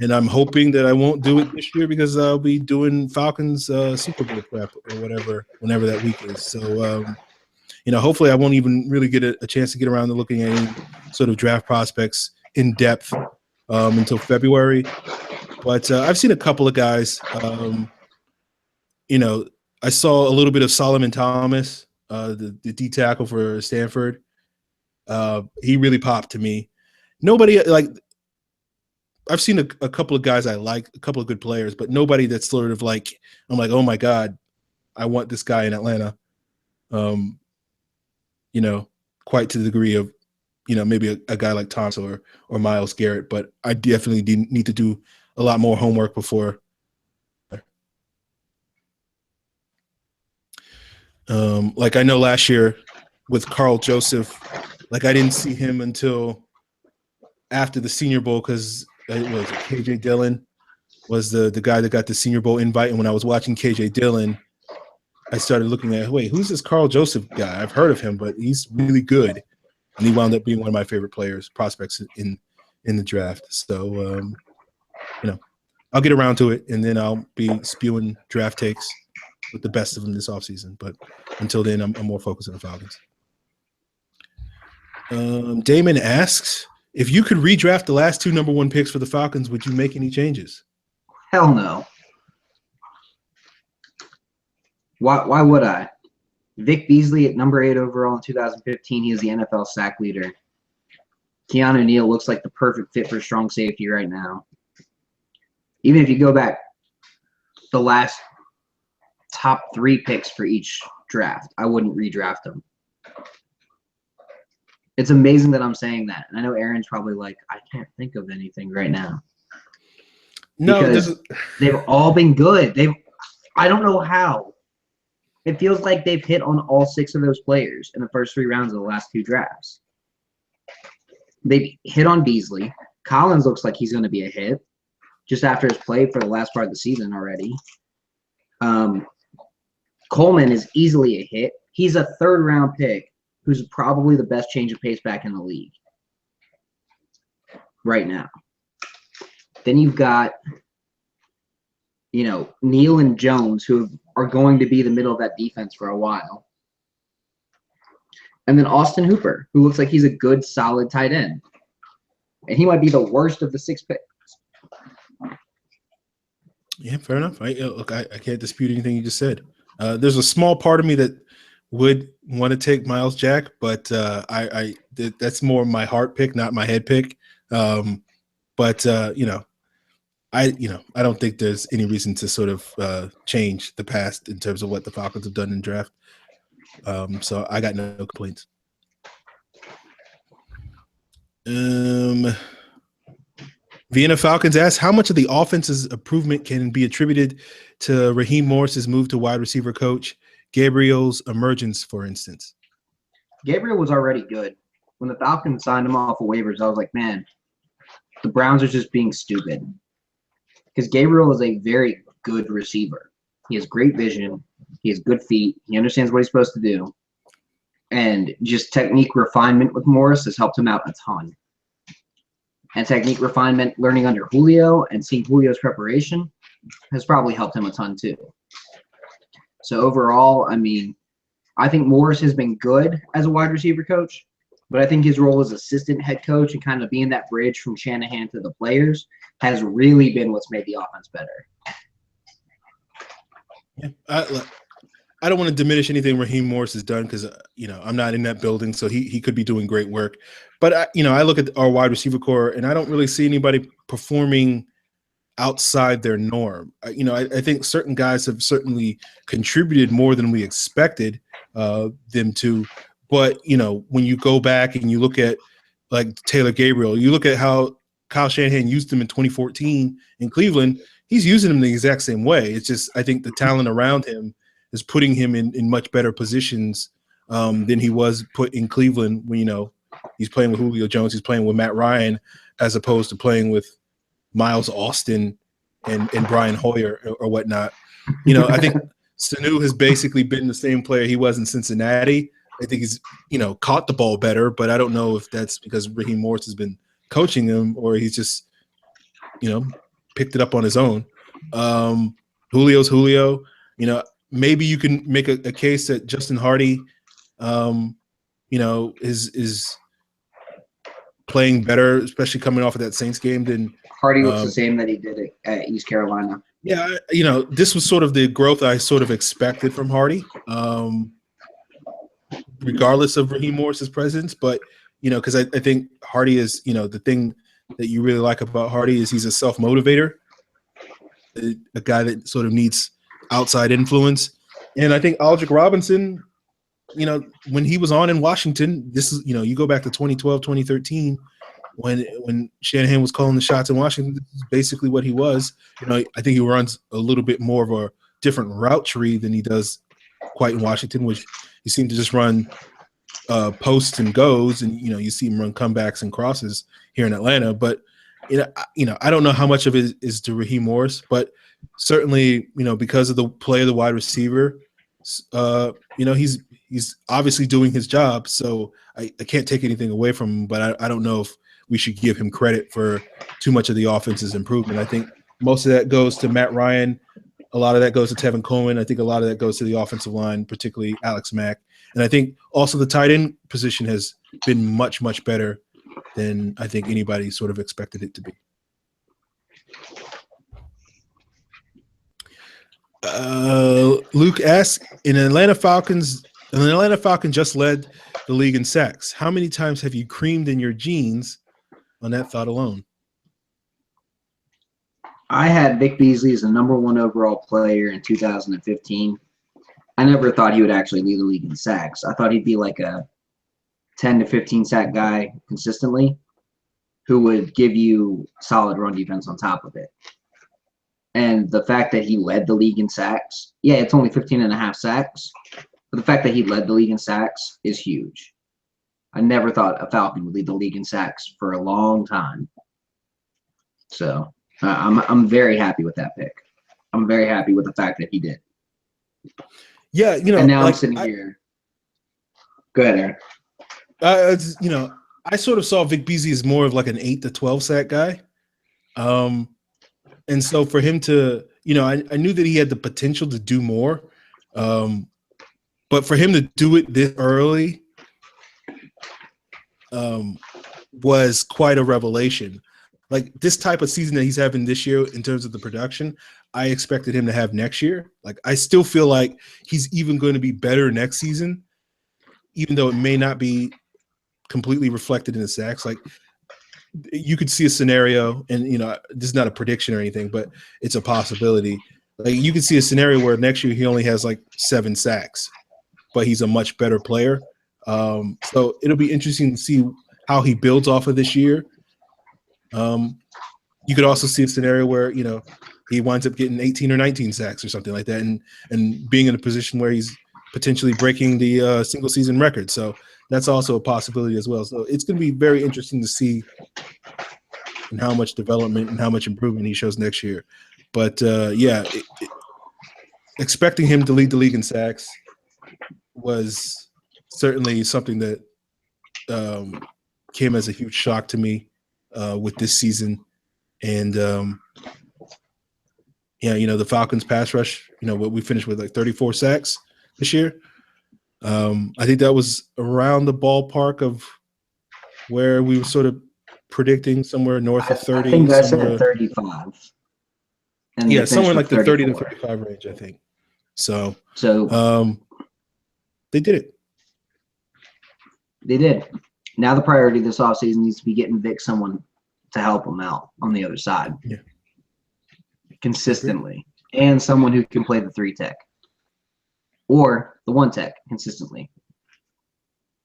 And I'm hoping that I won't do it this year because I'll be doing Falcons Super Bowl prep or whenever that week is. So, hopefully I won't even really get a chance to get around to looking at any sort of draft prospects in depth until February. But I've seen a couple of guys. I saw a little bit of Solomon Thomas, the D tackle for Stanford. He really popped to me. Nobody I've seen a couple of guys I like, a couple of good players, but nobody that's sort of like, I'm like, oh my God, I want this guy in Atlanta. Quite to the degree of, maybe a guy like Thomas or Myles Garrett, but I definitely need to do a lot more homework before. I know last year with Carl Joseph, I didn't see him until after the Senior Bowl because it was KJ Dillon was the guy that got the Senior Bowl invite. And when I was watching KJ Dillon, I started looking at, wait, who's this Carl Joseph guy? I've heard of him, but he's really good. And he wound up being one of my favorite prospects in the draft. So, I'll get around to it, and then I'll be spewing draft takes with the best of them this offseason. But until then, I'm more focused on the Falcons. Damon asks, If you could redraft the last 2 number 1 picks for the Falcons, would you make any changes? Hell no. Why would I? Vick Beasley at number 8 overall in 2015. He is the NFL sack leader. Keanu Neal looks like the perfect fit for strong safety right now. Even if you go back the last top 3 picks for each draft, I wouldn't redraft them. It's amazing that I'm saying that. And I know Aaron's probably like, I can't think of anything right now. No, because they've all been good. I don't know how. It feels like they've hit on all 6 of those players in the first 3 rounds of the last 2 drafts. They've hit on Beasley. Collins looks like he's going to be a hit just after his play for the last part of the season already. Coleman is easily a hit. He's a 3rd-round pick who's probably the best change of pace back in the league right now. Then you've got, Neal and Jones, who are going to be the middle of that defense for a while. And then Austin Hooper, who looks like he's a good, solid tight end. And he might be the worst of the 6 picks. Yeah, fair enough. I can't dispute anything you just said. There's a small part of me that would want to take Miles Jack, but that's more my heart pick, not my head pick. I don't think there's any reason to sort of change the past in terms of what the Falcons have done in draft. So I got no complaints. Vienna Falcons asks, how much of the offense's improvement can be attributed to Raheem Morris's move to wide receiver coach, Gabriel's emergence, for instance? Gabriel was already good. When the Falcons signed him off of waivers, I was like, man, the Browns are just being stupid. Because Gabriel is a very good receiver. He has great vision. He has good feet. He understands what he's supposed to do. And just technique refinement with Morris has helped him out a ton. And technique refinement, learning under Julio and seeing Julio's preparation has probably helped him a ton too. So overall, I think Morris has been good as a wide receiver coach, but I think his role as assistant head coach and kind of being that bridge from Shanahan to the players has really been what's made the offense better. Yeah, I don't want to diminish anything Raheem Morris has done because I'm not in that building, so he could be doing great work. But I look at our wide receiver core and I don't really see anybody performing outside their norm. I think certain guys have certainly contributed more than we expected them to. But when you go back and you look at like Taylor Gabriel, you look at how Kyle Shanahan used him in 2014 in Cleveland. He's using him the exact same way. It's just I think the talent around him is putting him in much better positions than he was put in Cleveland when, he's playing with Julio Jones, he's playing with Matt Ryan, as opposed to playing with Miles Austin and Brian Hoyer or whatnot. I think Sanu has basically been the same player he was in Cincinnati. I think he's, caught the ball better, but I don't know if that's because Raheem Morris has been coaching him or he's just, picked it up on his own. Julio's Julio. Maybe you can make a case that Justin Hardy, is playing better, especially coming off of that Saints game. Than Hardy looks the same that he did at East Carolina. Yeah, this was sort of the growth I sort of expected from Hardy, regardless of Raheem Morris's presence. But because I think Hardy is, the thing that you really like about Hardy is he's a self-motivator, a guy that sort of needs outside influence. And I think Aldrick Robinson, when he was on in Washington, this is, you go back to 2012, 2013, when Shanahan was calling the shots in Washington, this is basically what he was. I think he runs a little bit more of a different route tree than he does quite in Washington, which he seemed to just run posts and goes, and you see him run comebacks and crosses here in Atlanta. But I don't know how much of it is to Raheem Morris, but certainly because of the play of the wide receiver, he's obviously doing his job. So I can't take anything away from him, but I don't know if we should give him credit for too much of the offense's improvement. I think most of that goes to Matt Ryan. A lot of that goes to Tevin Coleman. I think a lot of that goes to the offensive line, particularly Alex Mack. And I think also the tight end position has been much, much better than I think anybody sort of expected it to be. Luke asks, an Atlanta Falcon just led the league in sacks. How many times have you creamed in your jeans on that thought alone? I had Vick Beasley as the number 1 overall player in 2015. I never thought he would actually lead the league in sacks. I thought he'd be like a 10 to 15 sack guy consistently who would give you solid run defense on top of it. And the fact that he led the league in sacks, yeah, it's only 15.5 sacks, but the fact that he led the league in sacks is huge. I never thought a Falcon would lead the league in sacks for a long time. So I'm very happy with that pick. I'm very happy with the fact that he did. Yeah, and now I'm sitting here. Go ahead, Aaron. I sort of saw Vick Beasley as more of like an 8 to 12 sack guy. And so for him to, I knew that he had the potential to do more. But for him to do it this early was quite a revelation. Like this type of season that he's having this year in terms of the production, I expected him to have next year. Like I still feel like he's even going to be better next season, even though it may not be completely reflected in the sacks. Like you could see a scenario, and this is not a prediction or anything, but it's a possibility. Like you could see a scenario where next year he only has like 7 sacks, but he's a much better player. So it'll be interesting to see how he builds off of this year. You could also see a scenario where he winds up getting 18 or 19 sacks or something like that, and being in a position where he's potentially breaking the single season record. So that's also a possibility as well. So it's going to be very interesting to see and how much development and how much improvement he shows next year. But expecting him to lead the league in sacks was certainly something that came as a huge shock to me with this season. And the Falcons pass rush, what we finished with like 34 sacks this year. I think that was around the ballpark of where we were sort of predicting, somewhere north of 30. I think I said 35. And yeah, somewhere like the 30 to 34. 35 range, I think. So they did it. They did. Now the priority this offseason needs to be getting Vick someone to help him out on the other side. Yeah. Consistently. And someone who can play the 3 tech. Or the 1 tech consistently.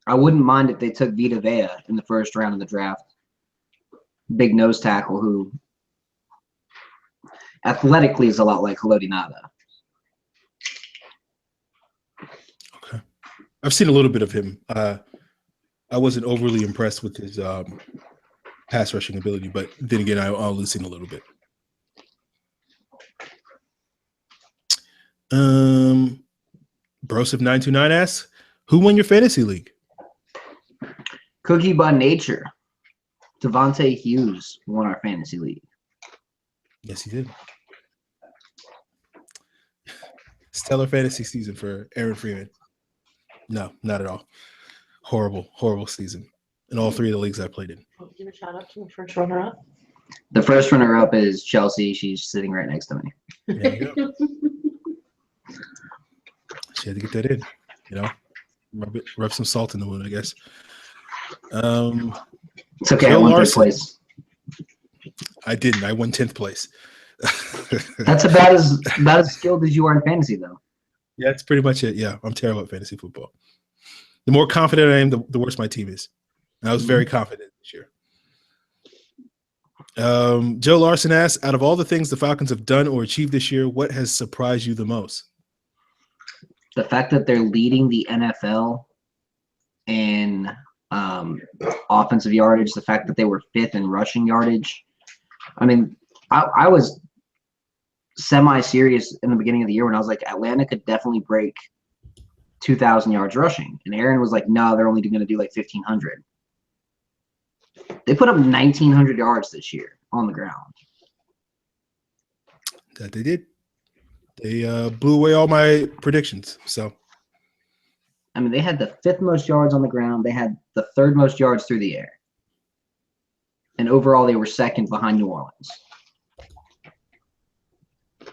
I wouldn't mind if they took Vita Vea in the first round of the draft. Big nose tackle who athletically is a lot like Haloti Ngata. Okay. I've seen a little bit of him. I wasn't overly impressed with his pass rushing ability, but then again, I've only seen a little bit. Broseph929 asks, who won your fantasy league? Cookie by nature. Devontae Hughes won our fantasy league. Yes, he did. Stellar fantasy season for Aaron Freeman. No, not at all. Horrible season in all 3 of the leagues I played in. Give a shout out to the first runner-up. The first runner-up is Chelsea. She's sitting right next to me. There you go. She had to get that in, rub some salt in the wound, I guess. It's okay. I won 3rd place. I didn't. I won 10th place. That's about as skilled as you are in fantasy, though. Yeah, that's pretty much it. Yeah, I'm terrible at fantasy football. The more confident I am, the worse my team is. And I was very confident this year. Joe Larson asks, out of all the things the Falcons have done or achieved this year, what has surprised you the most? The fact that they're leading the NFL in offensive yardage, the fact that they were 5th in rushing yardage. I mean, I was semi-serious in the beginning of the year when I was like, Atlanta could definitely break 2,000 yards rushing. And Aaron was like, no, they're only going to do like 1,500. They put up 1,900 yards this year on the ground. That they did. They blew away all my predictions. So, I mean, they had the 5th most yards on the ground. They had the 3rd most yards through the air. and overall they were second behind New Orleans.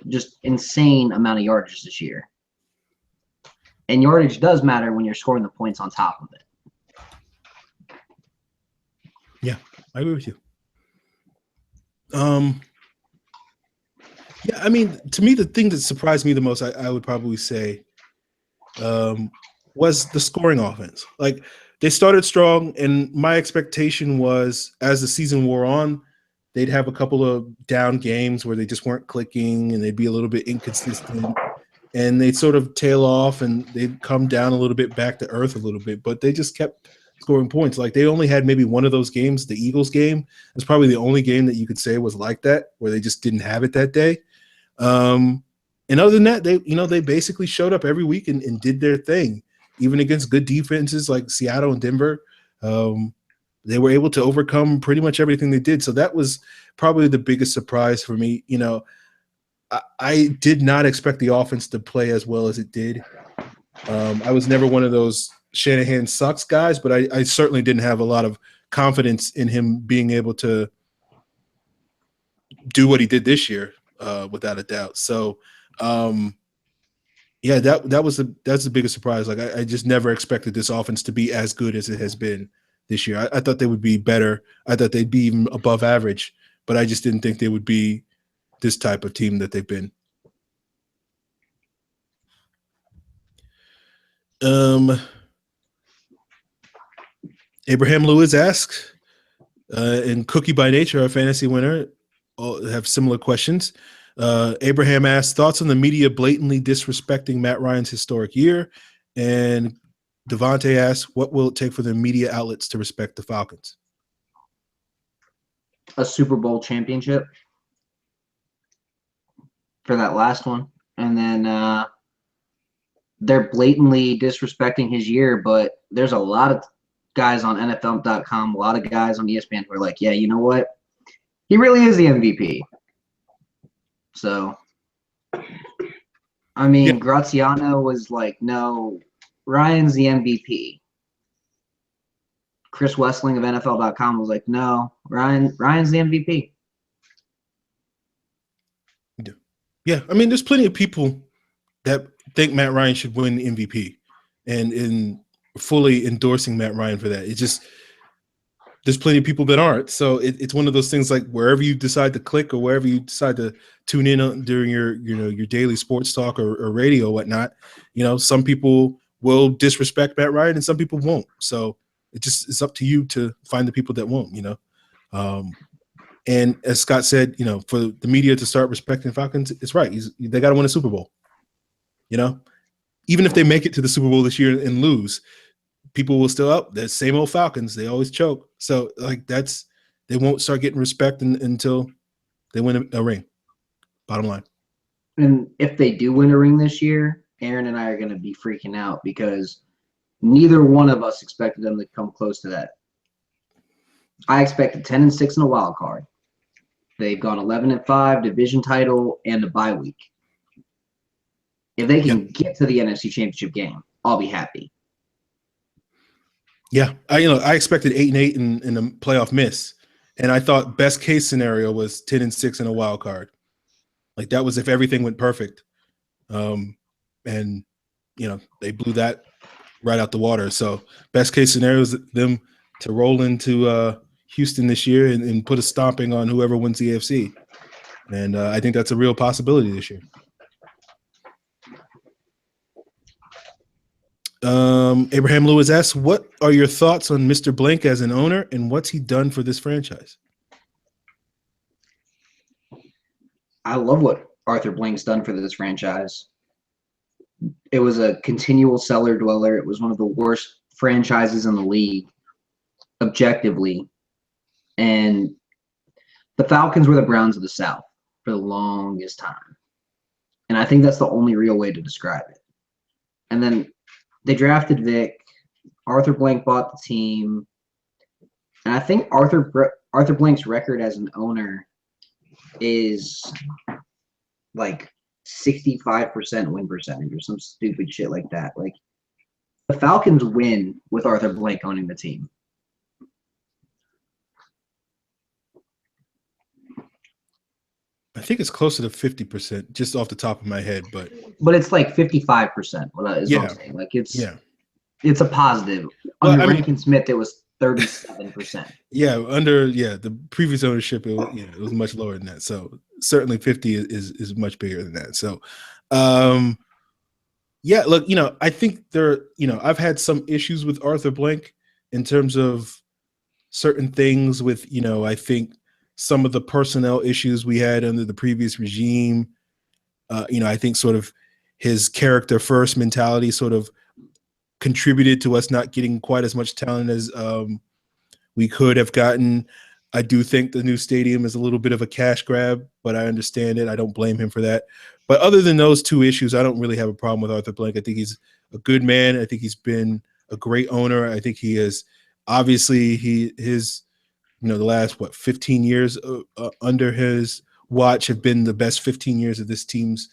Just insane amount of yardage this year. And yardage does matter when you're scoring the points on top of it. Yeah, I agree with you. Yeah, I mean, to me, the thing that surprised me the most, I would probably say, was the scoring offense. Like, they started strong, and my expectation was, as the season wore on, they'd have a couple of down games where they just weren't clicking, and they'd be a little bit inconsistent, and they'd sort of tail off, and they'd come down a little bit back to earth a little bit, but they just kept scoring points. Like, they only had maybe one of those games, the Eagles game. It's probably the only game that you could say was like that, where they just didn't have it that day. And other than that, they basically showed up every week and did their thing, even against good defenses like Seattle and Denver. They were able to overcome pretty much everything they did. So that was probably the biggest surprise for me. I did not expect the offense to play as well as it did. I was never one of those Shanahan sucks guys, but I certainly didn't have a lot of confidence in him being able to do what he did this year, without a doubt. So, yeah, that's the biggest surprise. Like, I just never expected this offense to be as good as it has been this year. I thought they would be better. I thought they'd be even above average, but I just didn't think they would be this type of team that they've been. Abraham Lewis asks, and Cookie by Nature, our fantasy winner, all have similar questions. Abraham asks, thoughts on the media blatantly disrespecting Matt Ryan's historic year? And Devontae asks, what will it take for the media outlets to respect the Falcons? A Super Bowl championship for that last one. And then they're blatantly disrespecting his year, but there's a lot of guys on NFL.com, a lot of guys on ESPN who are like, yeah, you know what? He really is the MVP. So, I mean, yeah. Graziano was like, no, Ryan's the MVP. Chris Wessling of NFL.com was like, no, Ryan's the MVP. Yeah, I mean, there's plenty of people that think Matt Ryan should win the MVP and in fully endorsing Matt Ryan for that. It's just there's plenty of people that aren't. So it's one of those things, like wherever you decide to click or wherever you decide to tune in on during your daily sports talk or radio or whatnot, some people will disrespect Matt Ryan and some people won't. So it's up to you to find the people that won't, And as Scott said, for the media to start respecting Falcons, it's right. They got to win a Super Bowl. Even if they make it to the Super Bowl this year and lose, people will still up. The same old Falcons. They always choke. So they won't start getting respect until they win a ring. Bottom line. And if they do win a ring this year, Aaron and I are going to be freaking out because neither one of us expected them to come close to that. I expected 10-6 in a wild card. They've gone 11-5, division title, and a bye week. If they can get to the NFC Championship game, I'll be happy. Yeah, I expected 8-8 in a playoff miss, and I thought best case scenario was 10-6 in a wild card. Like that was if everything went perfect, and they blew that right out the water. So best case scenario is them to roll into Houston this year and put a stomping on whoever wins the AFC, and I think that's a real possibility this year. Abraham Lewis asks, what are your thoughts on Mr. Blank as an owner and what's he done for this franchise? I love what Arthur Blank's done for this franchise. It was a continual cellar dweller. It was one of the worst franchises in the league, objectively. And the Falcons were the Browns of the South for the longest time. And I think that's the only real way to describe it. And then they drafted Vick. Arthur Blank bought the team. And I think Arthur Blank's record as an owner is like 65% win percentage or some stupid shit like that. Like the Falcons win with Arthur Blank owning the team. I think it's closer to 50%, just off the top of my head. But it's like 55%. What I'm yeah, saying. Like it's yeah. a positive. Well, Under I mean, Rankin Smith, it was 37%. yeah, the previous ownership, it was much lower than that. So certainly 50 is much bigger than that. So, yeah, look, I think I've had some issues with Arthur Blank in terms of certain things with, I think some of the personnel issues we had under the previous regime. I think sort of his character first mentality sort of contributed to us not getting quite as much talent as we could have gotten. I do think the new stadium is a little bit of a cash grab, but I understand it. I don't blame him for that. But other than those two issues, I don't really have a problem with Arthur Blank. I think he's a good man. I think he's been a great owner. I think he has obviously the last 15 years under his watch have been the best 15 years of this team's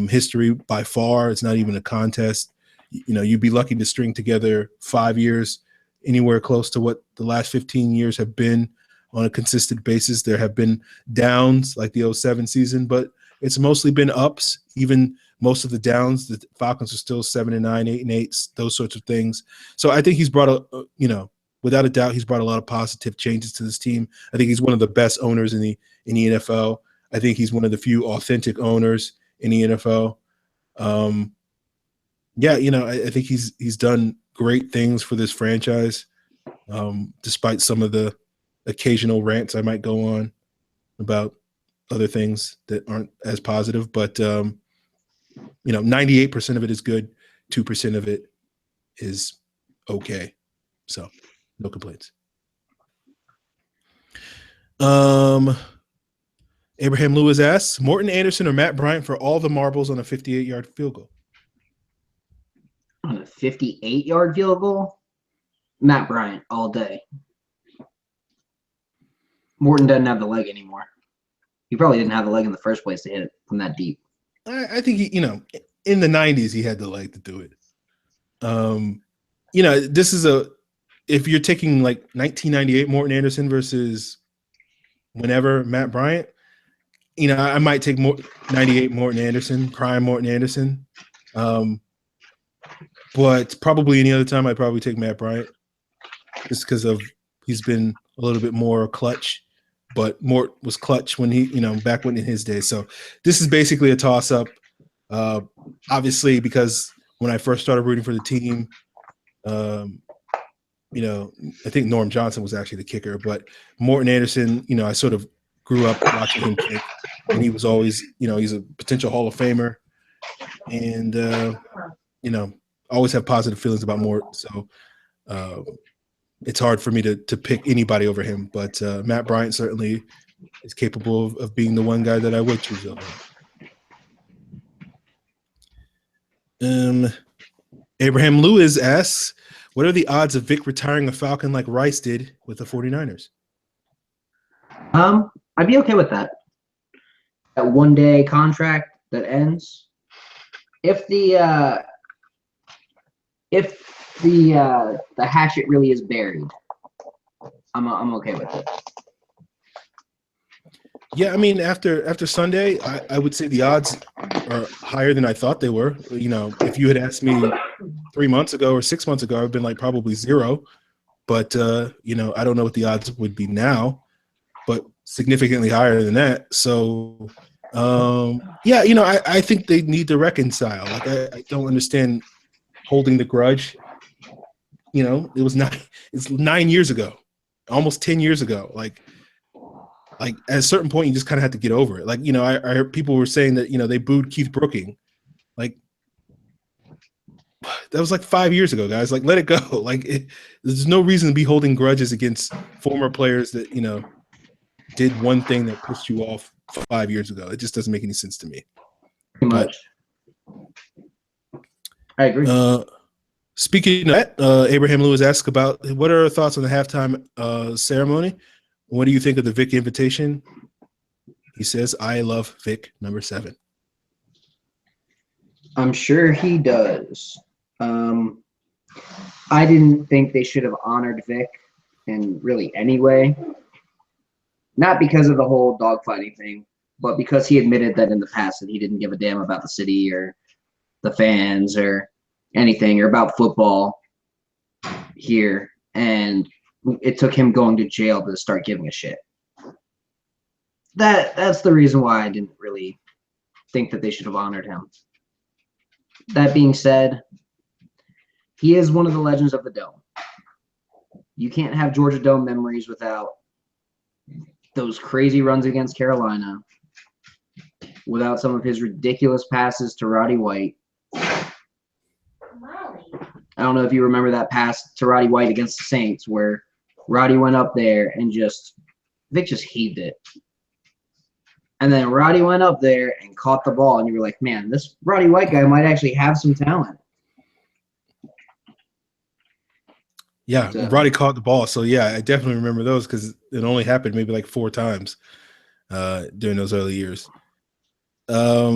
history by far. It's not even a contest. You'd be lucky to string together 5 years anywhere close to what the last 15 years have been on a consistent basis. There have been downs like the 07 season, but it's mostly been ups. Even most of the downs, the Falcons are still 7-9, 8-8, those sorts of things. So I think he's brought without a doubt, he's brought a lot of positive changes to this team. I think he's one of the best owners in the NFL. I think he's one of the few authentic owners in the NFL. I think he's done great things for this franchise, despite some of the occasional rants I might go on about other things that aren't as positive. But 98% of it is good, 2% of it is okay. So no complaints. Abraham Lewis asks, Morton Anderson or Matt Bryant for all the marbles on a 58-yard field goal? On a 58-yard field goal? Matt Bryant all day. Morton doesn't have the leg anymore. He probably didn't have the leg in the first place to hit it from that deep. I think in the 90s he had the leg to do it. This is if you're taking like 1998 Morton Anderson versus whenever Matt Bryant, I might take 98 Morton Anderson, prime Morton Anderson. But probably any other time I'd probably take Matt Bryant just because he's been a little bit more clutch, but Mort was clutch when back when in his day. So this is basically a toss up. Obviously, because when I first started rooting for the team, I think Norm Johnson was actually the kicker, but Morton Anderson, I sort of grew up watching him kick, and he was always, he's a potential Hall of Famer, and always have positive feelings about Mort. So it's hard for me to pick anybody over him, but Matt Bryant certainly is capable of being the one guy that I would choose over him. Abraham Lewis asks, what are the odds of Vick retiring a Falcon like Rice did with the 49ers? I'd be okay with that. That 1-day contract that ends. If the hatchet really is buried, I'm okay with it. Yeah, I mean, after Sunday, I would say the odds are higher than I thought they were. If you had asked me 3 months ago or 6 months ago, I've been like probably 0. But I don't know what the odds would be now, but significantly higher than that. So I think they need to reconcile. Like I don't understand holding the grudge. It's 9 years ago, almost 10 years ago. Like at a certain point, you just kind of have to get over it. Like, I heard people were saying that, they booed Keith Brooking. Like, that was like 5 years ago, guys. Like, let it go. Like, there's no reason to be holding grudges against former players that, did one thing that pissed you off 5 years ago. It just doesn't make any sense to me. Pretty much. I agree. Speaking of that, Abraham Lewis asks about what are our thoughts on the halftime ceremony? What do you think of the Vick invitation? He says, I love Vick, number 7. I'm sure he does. I didn't think they should have honored Vick in really any way. Not because of the whole dogfighting thing, but because he admitted that in the past that he didn't give a damn about the city or the fans or anything or about football here, and it took him going to jail to start giving a shit. That's the reason why I didn't really think that they should have honored him. That being said, he is one of the legends of the Dome. You can't have Georgia Dome memories without those crazy runs against Carolina, without some of his ridiculous passes to Roddy White. I don't know if you remember that pass to Roddy White against the Saints where Roddy went up there and Vick just heaved it. And then Roddy went up there and caught the ball, and you were like, man, this Roddy White guy might actually have some talent. Yeah, Roddy caught the ball. So, yeah, I definitely remember those because it only happened maybe like 4 times during those early years. Like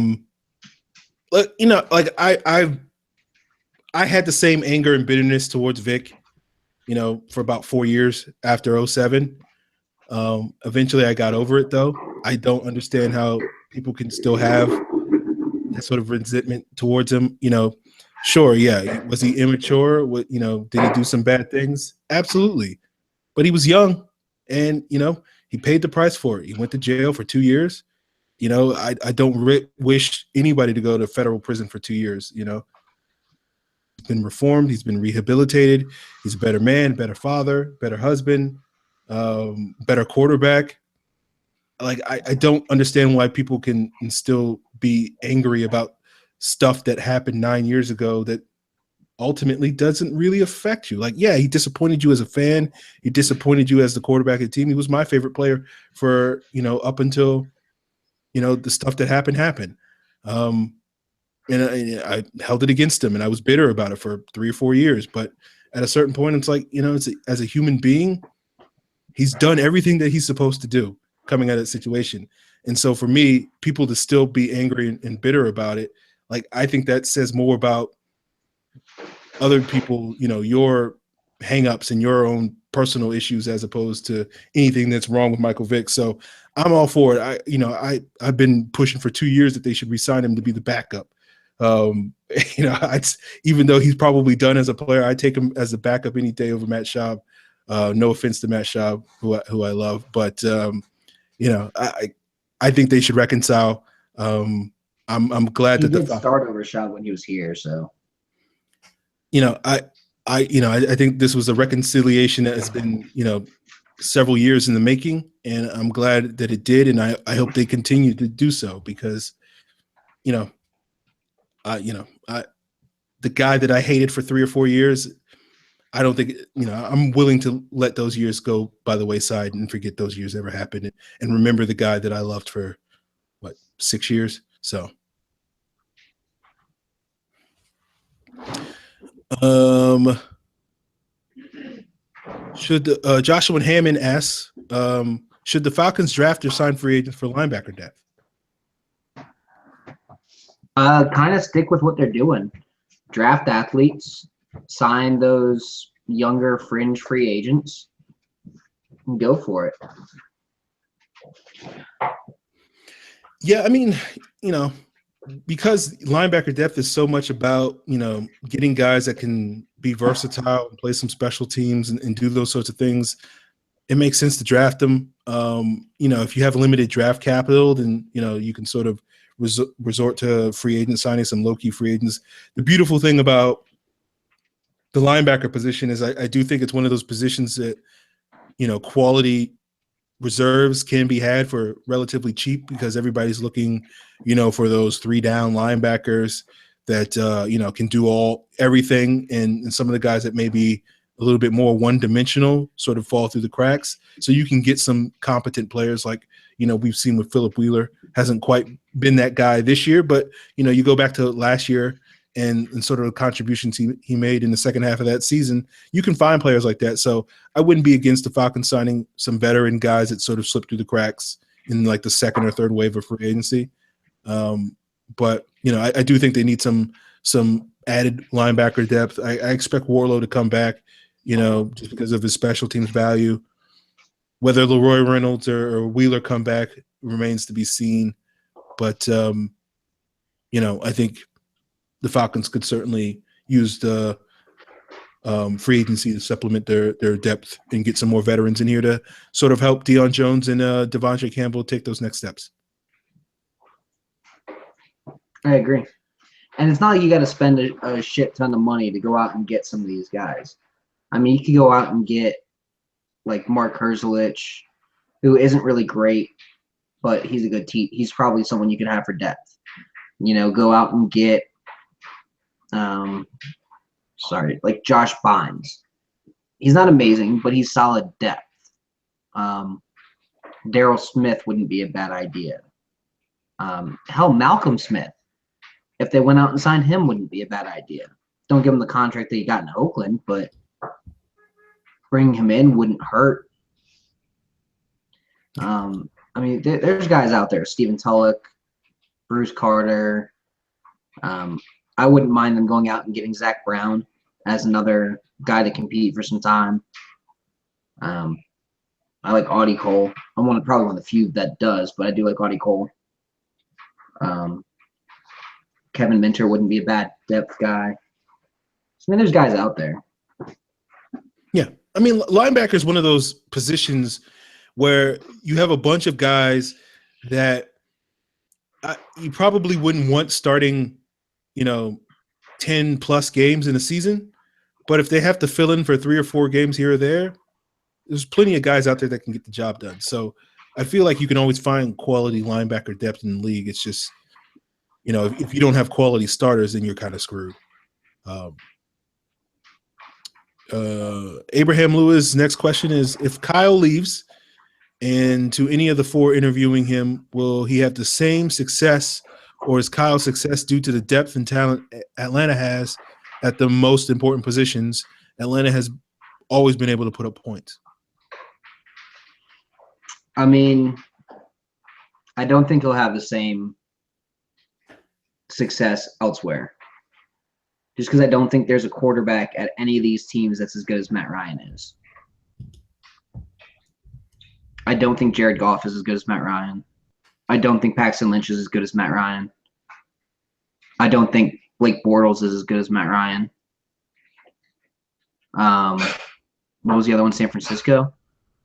I had the same anger and bitterness towards Vick, for about 4 years after 2007. Eventually I got over it, though. I don't understand how people can still have that sort of resentment towards him. Sure, yeah. Was he immature? Did he do some bad things? Absolutely. But he was young, and, he paid the price for it. He went to jail for 2 years. I don't wish anybody to go to federal prison for 2 years. He's been reformed. He's been rehabilitated. He's a better man, better father, better husband, better quarterback. Like, I don't understand why people can still be angry about stuff that happened 9 years ago that ultimately doesn't really affect you. Like, yeah, he disappointed you as a fan. He disappointed you as the quarterback of the team. He was my favorite player for, up until, the stuff that happened. And I held it against him, and I was bitter about it for 3 or 4 years. But at a certain point, it's like, as a human being, he's done everything that he's supposed to do coming out of that situation. And so for me, people to still be angry and bitter about it, like, I think that says more about other people, your hangups and your own personal issues as opposed to anything that's wrong with Michael Vick. So I'm all for it. I've been pushing for 2 years that they should re-sign him to be the backup. Even though he's probably done as a player, I take him as a backup any day over Matt Schaub. No offense to Matt Schaub, who I love, but I think they should reconcile. I'm glad he that did start over Schaub when he was here. So, I think this was a reconciliation that has been, several years in the making, and I'm glad that it did, and I hope they continue to do so because, the guy that I hated for 3 or 4 years, I don't think, I'm willing to let those years go by the wayside and forget those years ever happened and remember the guy that I loved for 6 years. So, Joshua Hammond asks, should the Falcons draft or sign free agents for linebacker depth? Kind of stick with what they're doing. Draft athletes, sign those younger fringe free agents, and go for it. Yeah, I mean, because linebacker depth is so much about, getting guys that can be versatile and play some special teams and do those sorts of things, it makes sense to draft them. If you have limited draft capital, then, you can sort of resort to free agent signing, some low-key free agents. The beautiful thing about the linebacker position is I do think it's one of those positions that, quality reserves can be had for relatively cheap because everybody's looking, for those 3-down linebackers that, can do everything. And some of the guys that may be a little bit more one-dimensional sort of fall through the cracks. So you can get some competent players like, we've seen with Phillip Wheeler. Hasn't quite been that guy this year, but, you go back to last year and sort of the contributions he made in the second half of that season, you can find players like that. So I wouldn't be against the Falcons signing some veteran guys that sort of slipped through the cracks in like the second or third wave of free agency. But, I do think they need some added linebacker depth. I expect Warlow to come back, just because of his special teams value. Whether Leroy Reynolds or Wheeler come back remains to be seen. But, I think the Falcons could certainly use the free agency to supplement their depth and get some more veterans in here to sort of help Deion Jones and Devontae Campbell take those next steps. I agree. And it's not like you got to spend a shit ton of money to go out and get some of these guys. I mean, you could go out and get like Mark Herzlich, who isn't really great, but he's a good he's probably someone you could have for depth. Go out and get like Josh Bynes. He's not amazing, but he's solid depth. Daryl Smith wouldn't be a bad idea. Hell, Malcolm Smith, if they went out and signed him, wouldn't be a bad idea. Don't give him the contract that he got in Oakland, but bringing him in wouldn't hurt. I mean, there's guys out there, Stephen Tulloch, Bruce Carter. I wouldn't mind them going out and getting Zach Brown as another guy to compete for some time. I like Audie Cole. I'm probably one of the few that does, but I do like Audie Cole. Kevin Minter wouldn't be a bad depth guy. I mean, there's guys out there. Yeah. I mean, linebacker is one of those positions where you have a bunch of guys that you probably wouldn't want starting, 10 plus games in a season. But if they have to fill in for 3 or 4 games here or there, there's plenty of guys out there that can get the job done. So I feel like you can always find quality linebacker depth in the league. It's just, if you don't have quality starters, then you're kind of screwed. Abraham Lewis' next question is, if Kyle leaves and to any of the 4 interviewing him, will he have the same success, or is Kyle's success due to the depth and talent Atlanta has at the most important positions? Atlanta has always been able to put up points. I mean, I don't think he'll have the same success elsewhere. Just because I don't think there's a quarterback at any of these teams that's as good as Matt Ryan is. I don't think Jared Goff is as good as Matt Ryan. I don't think Paxton Lynch is as good as Matt Ryan. I don't think Blake Bortles is as good as Matt Ryan. What was the other one? San Francisco?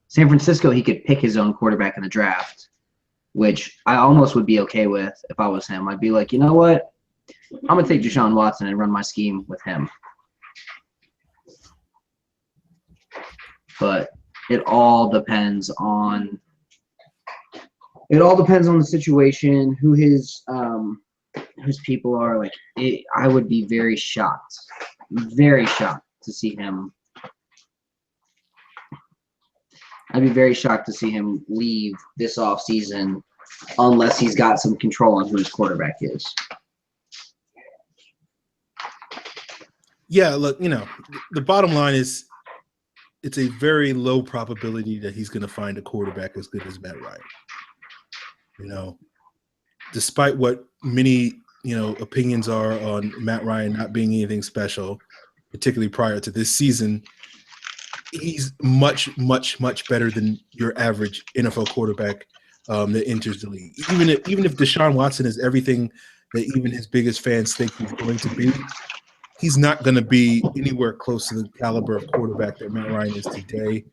San Francisco, he could pick his own quarterback in the draft, which I almost would be okay with if I was him. I'd be like, you know what? I'm going to take Deshaun Watson and run my scheme with him. But it all depends on the situation, who his people are. Like, I would be very shocked to see him. I'd be very shocked to see him leave this offseason unless he's got some control on who his quarterback is. Yeah, look, the bottom line is it's a very low probability that he's going to find a quarterback as good as Matt Ryan. Despite what many, opinions are on Matt Ryan not being anything special, particularly prior to this season, he's much, much, much better than your average NFL quarterback that enters the league. Even if Deshaun Watson is everything that even his biggest fans think he's going to be, he's not going to be anywhere close to the caliber of quarterback that Matt Ryan is today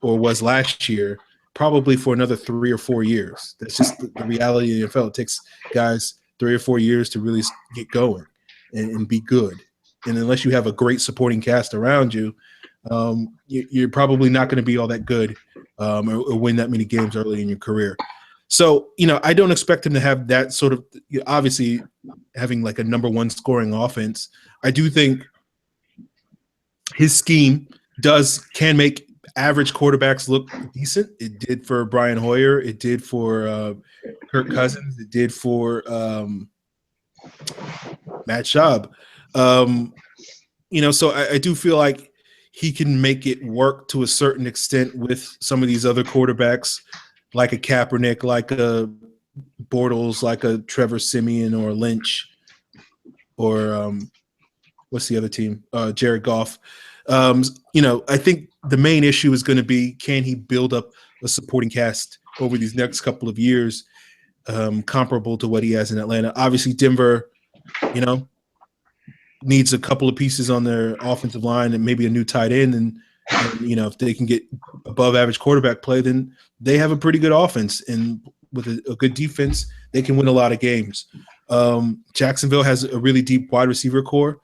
or was last year, probably for another 3 or 4 years. That's just the reality of the NFL. It takes guys 3 or 4 years to really get going and be good. And unless you have a great supporting cast around you, you're probably not going to be all that good or win that many games early in your career. So, I don't expect him to have that sort of – obviously having like a number 1 scoring offense. I do think his scheme can make average quarterbacks look decent. It did for Brian Hoyer. It did for Kirk Cousins. It did for Matt Schaub. So I do feel like he can make it work to a certain extent with some of these other quarterbacks, like a Kaepernick, like a Bortles, like a Trevor Siemian or Lynch, or what's the other team? Jared Goff. I think the main issue is going to be, can he build up a supporting cast over these next couple of years, comparable to what he has in Atlanta. Obviously, Denver, needs a couple of pieces on their offensive line and maybe a new tight end. And if they can get above average quarterback play, then they have a pretty good offense. And with a good defense, they can win a lot of games. Jacksonville has a really deep wide receiver core,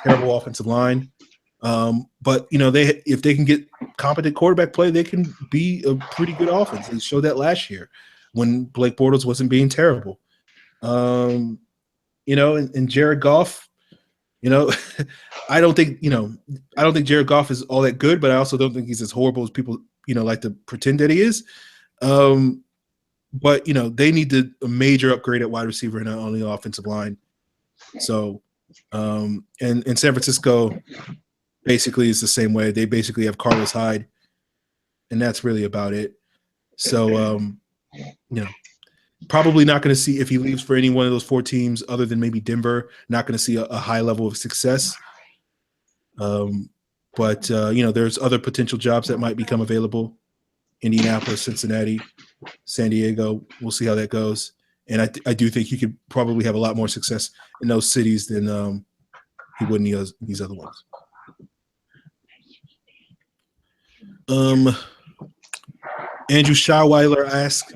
terrible offensive line. But if they can get competent quarterback play, they can be a pretty good offense. They showed that last year when Blake Bortles wasn't being terrible. And Jared Goff, I don't think Jared Goff is all that good, but I also don't think he's as horrible as people, like to pretend that he is. But they need a major upgrade at wide receiver and on the offensive line. So, and San Francisco basically is the same way. They basically have Carlos Hyde, and that's really about it. So, probably not going to see, if he leaves for any one of those 4 teams other than maybe Denver, not going to see a high level of success. But there's other potential jobs that might become available. Indianapolis, Cincinnati, San Diego. We'll see how that goes. And I do think he could probably have a lot more success in those cities than he would in these other ones. Andrew Schauweiler asks,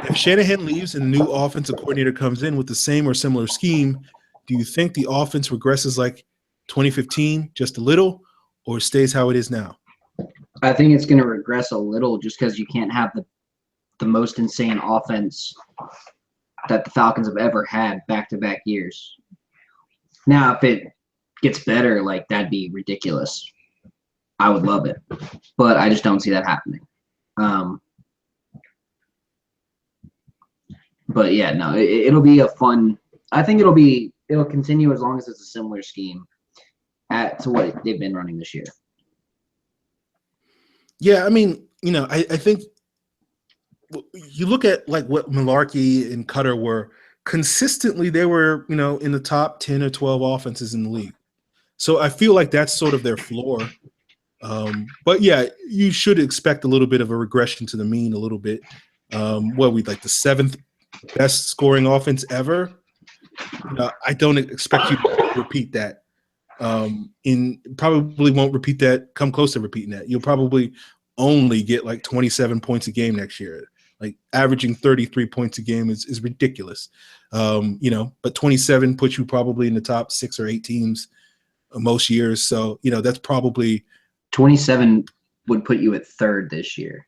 if Shanahan leaves and a new offensive coordinator comes in with the same or similar scheme, do you think the offense regresses like 2015 just a little, or stays how it is now? I think it's going to regress a little just because you can't have the most insane offense that the Falcons have ever had back-to-back years. Now, if it gets better, that'd be ridiculous. I would love it, but I just don't see that happening. But yeah, no, it'll be a fun. I think it'll continue as long as it's a similar scheme to what they've been running this year. Yeah, I mean, I think you look at what Malarkey and Cutter were consistently. They were in the top 10 or 12 offenses in the league. So I feel like that's sort of their floor. But yeah, you should expect a little bit of a regression to the mean a little bit. We'd like the 7th best scoring offense ever. I don't expect you to repeat that. Probably won't repeat that, come close to repeating that. You'll probably only get 27 points a game next year. Averaging 33 points a game is ridiculous. But 27 puts you probably in the top 6 or 8 teams most years. So, that's probably 27 would put you at 3rd this year.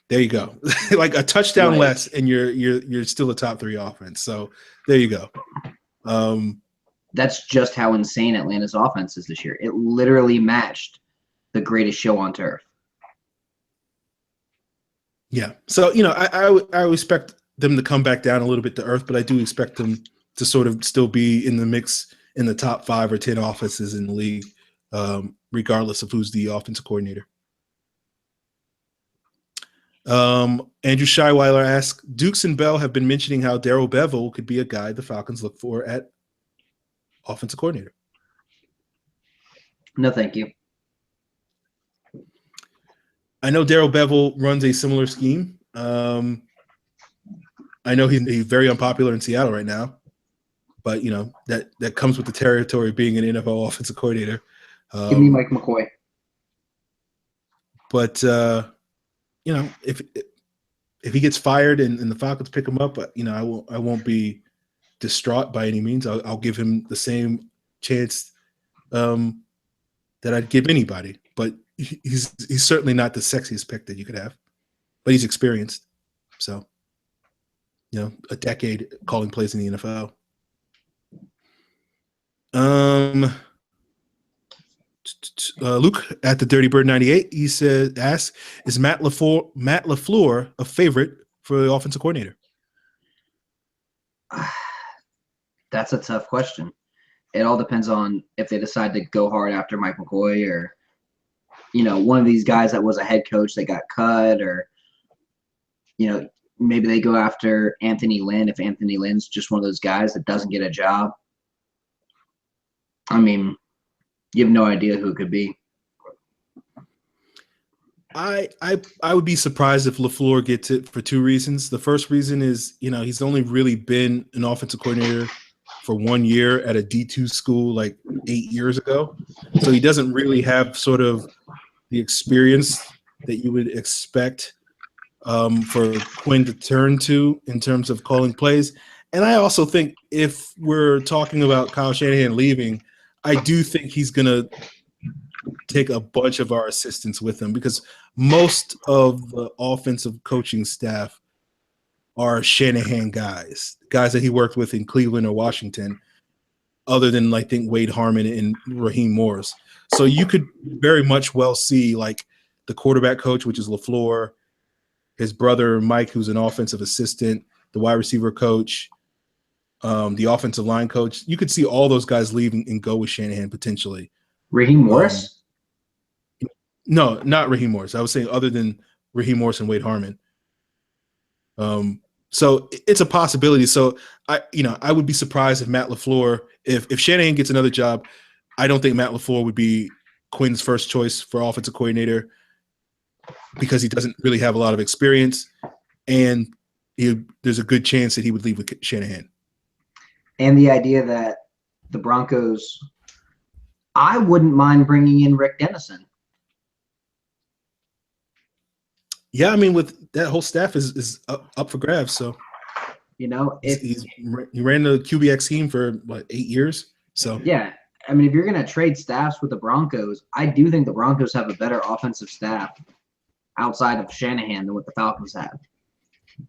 There you go. A touchdown less, and you're still a top 3 offense. So there you go. That's just how insane Atlanta's offense is this year. It literally matched the greatest show on turf. Yeah. So, I expect them to come back down a little bit to earth, but I do expect them to sort of still be in the mix in the top 5 or 10 offenses in the league, regardless of who's the offensive coordinator. Andrew Scheiweiler asks, Dukes and Bell have been mentioning how Darrell Bevell could be a guy the Falcons look for at offensive coordinator. No, thank you. I know Darrell Bevell runs a similar scheme. I know he's very unpopular in Seattle right now, but that comes with the territory of being an NFL offensive coordinator. Give me Mike McCoy. But if he gets fired and the Falcons pick him up, I won't be distraught by any means. I'll give him the same chance that I'd give anybody. But he's certainly not the sexiest pick that you could have, but he's experienced. So, a decade calling plays in the NFL. Luke at the Dirty Bird 98, he asks, is Matt LaFleur a favorite for the offensive coordinator? That's a tough question. It all depends on if they decide to go hard after Mike McCoy or, one of these guys that was a head coach that got cut, or, maybe they go after Anthony Lynn if Anthony Lynn's just one of those guys that doesn't get a job. I mean, you have no idea who it could be. I would be surprised if LaFleur gets it for two reasons. The first reason is, he's only really been an offensive coordinator for 1 year at a D2 school like 8 years ago. So he doesn't really have sort of the experience that you would expect for Quinn to turn to in terms of calling plays. And I also think if we're talking about Kyle Shanahan leaving, I do think he's going to take a bunch of our assistants with him because most of the offensive coaching staff are Shanahan guys that he worked with in Cleveland or Washington, other than I think Wade Harmon and Raheem Morris. So you could very much well see like the quarterback coach, which is LaFleur, his brother Mike, who's an offensive assistant, the wide receiver coach, the offensive line coach. You could see all those guys leaving and go with Shanahan potentially. Raheem Morris? No, not Raheem Morris. I was saying other than Raheem Morris and Wade Harmon. So it's a possibility. So I would be surprised if Matt LaFleur, if Shanahan gets another job, I don't think Matt LaFleur would be Quinn's first choice for offensive coordinator because he doesn't really have a lot of experience, and there's a good chance that he would leave with Shanahan. And the idea that the Broncos, I wouldn't mind bringing in Rick Dennison. Yeah, I mean, with that whole staff is up for grabs. So, he ran the QBX team for 8 years. So yeah, I mean, if you're going to trade staffs with the Broncos, I do think the Broncos have a better offensive staff outside of Shanahan than what the Falcons have.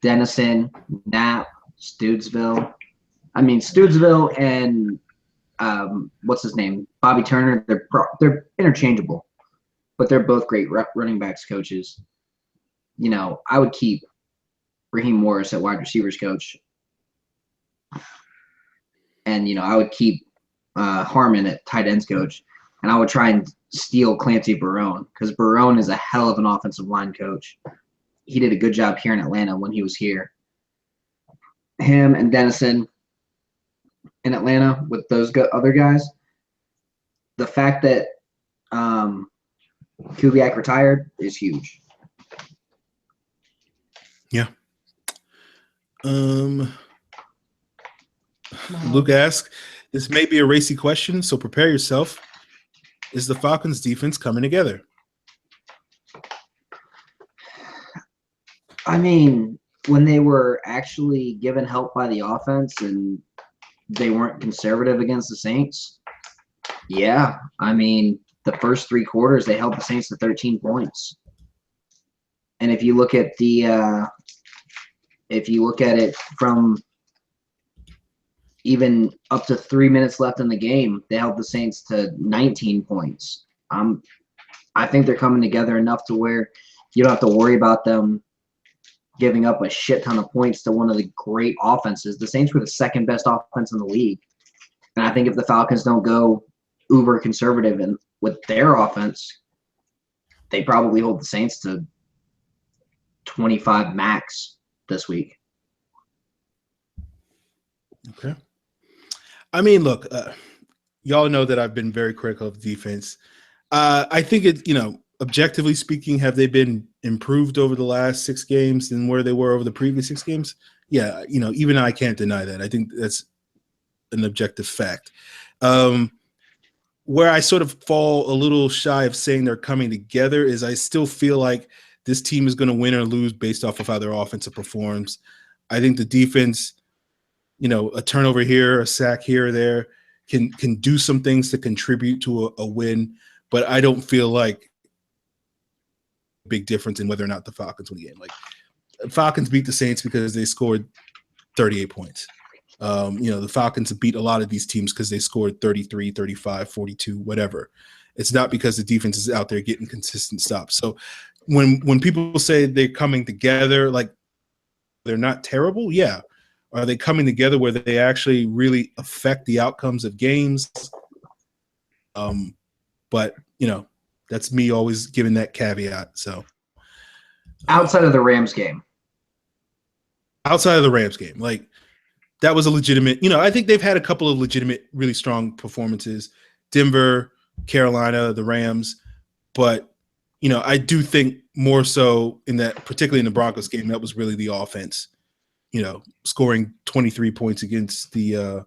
Dennison, Knapp, Stoodsville. I mean, Stoodsville and what's his name, Bobby Turner. They're interchangeable, but they're both great running backs coaches. I would keep Raheem Morris at wide receivers coach. And, I would keep Harmon at tight ends coach. And I would try and steal Clancy Barone because Barone is a hell of an offensive line coach. He did a good job here in Atlanta when he was here. Him and Dennison in Atlanta with those other guys. The fact that Kubiak retired is huge. Yeah. Luke asks, this may be a racy question, so prepare yourself. Is the Falcons defense coming together? I mean, when they were actually given help by the offense and they weren't conservative against the Saints, yeah. I mean, the first 3 quarters, they held the Saints to 13 points. And if you look at it from even up to 3 minutes left in the game, they held the Saints to 19 points. I think they're coming together enough to where you don't have to worry about them giving up a shit ton of points to one of the great offenses. The Saints were the second best offense in the league. And I think if the Falcons don't go uber conservative and with their offense, they probably hold the Saints to 25 max this week. Okay. I mean, look, y'all know that I've been very critical of defense. I think objectively speaking, have they been improved over the last 6 games than where they were over the previous 6 games? Yeah, even I can't deny that. I think that's an objective fact. Where I sort of fall a little shy of saying they're coming together is I still feel like this team is going to win or lose based off of how their offensive performs. I think the defense, a turnover here, a sack here or there can do some things to contribute to a win, but I don't feel like a big difference in whether or not the Falcons win the game. Like, Falcons beat the Saints because they scored 38 points. The Falcons beat a lot of these teams because they scored 33, 35, 42, whatever. It's not because the defense is out there getting consistent stops. So when people say they're coming together, like they're not terrible, yeah. Are they coming together where they actually really affect the outcomes of games? But that's me always giving that caveat. So Outside of the Rams game, like that was a legitimate. I think they've had a couple of legitimate, really strong performances. Denver, Carolina, the Rams, but I do think more so in that, particularly in the Broncos game, that was really the offense, scoring 23 points against the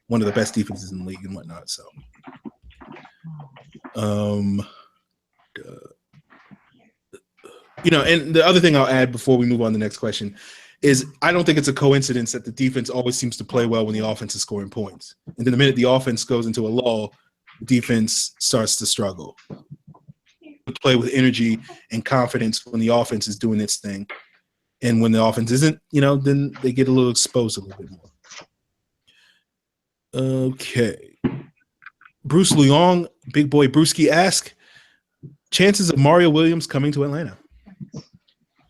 one of the best defenses in the league and whatnot. So, and the other thing I'll add before we move on to the next question is I don't think it's a coincidence that the defense always seems to play well when the offense is scoring points. And then the minute the offense goes into a lull, the defense starts to struggle. Play with energy and confidence when the offense is doing its thing. And when the offense isn't, then they get a little exposed a little bit more. Okay. Bruce Leong, Big Boy Brewski asks, chances of Mario Williams coming to Atlanta?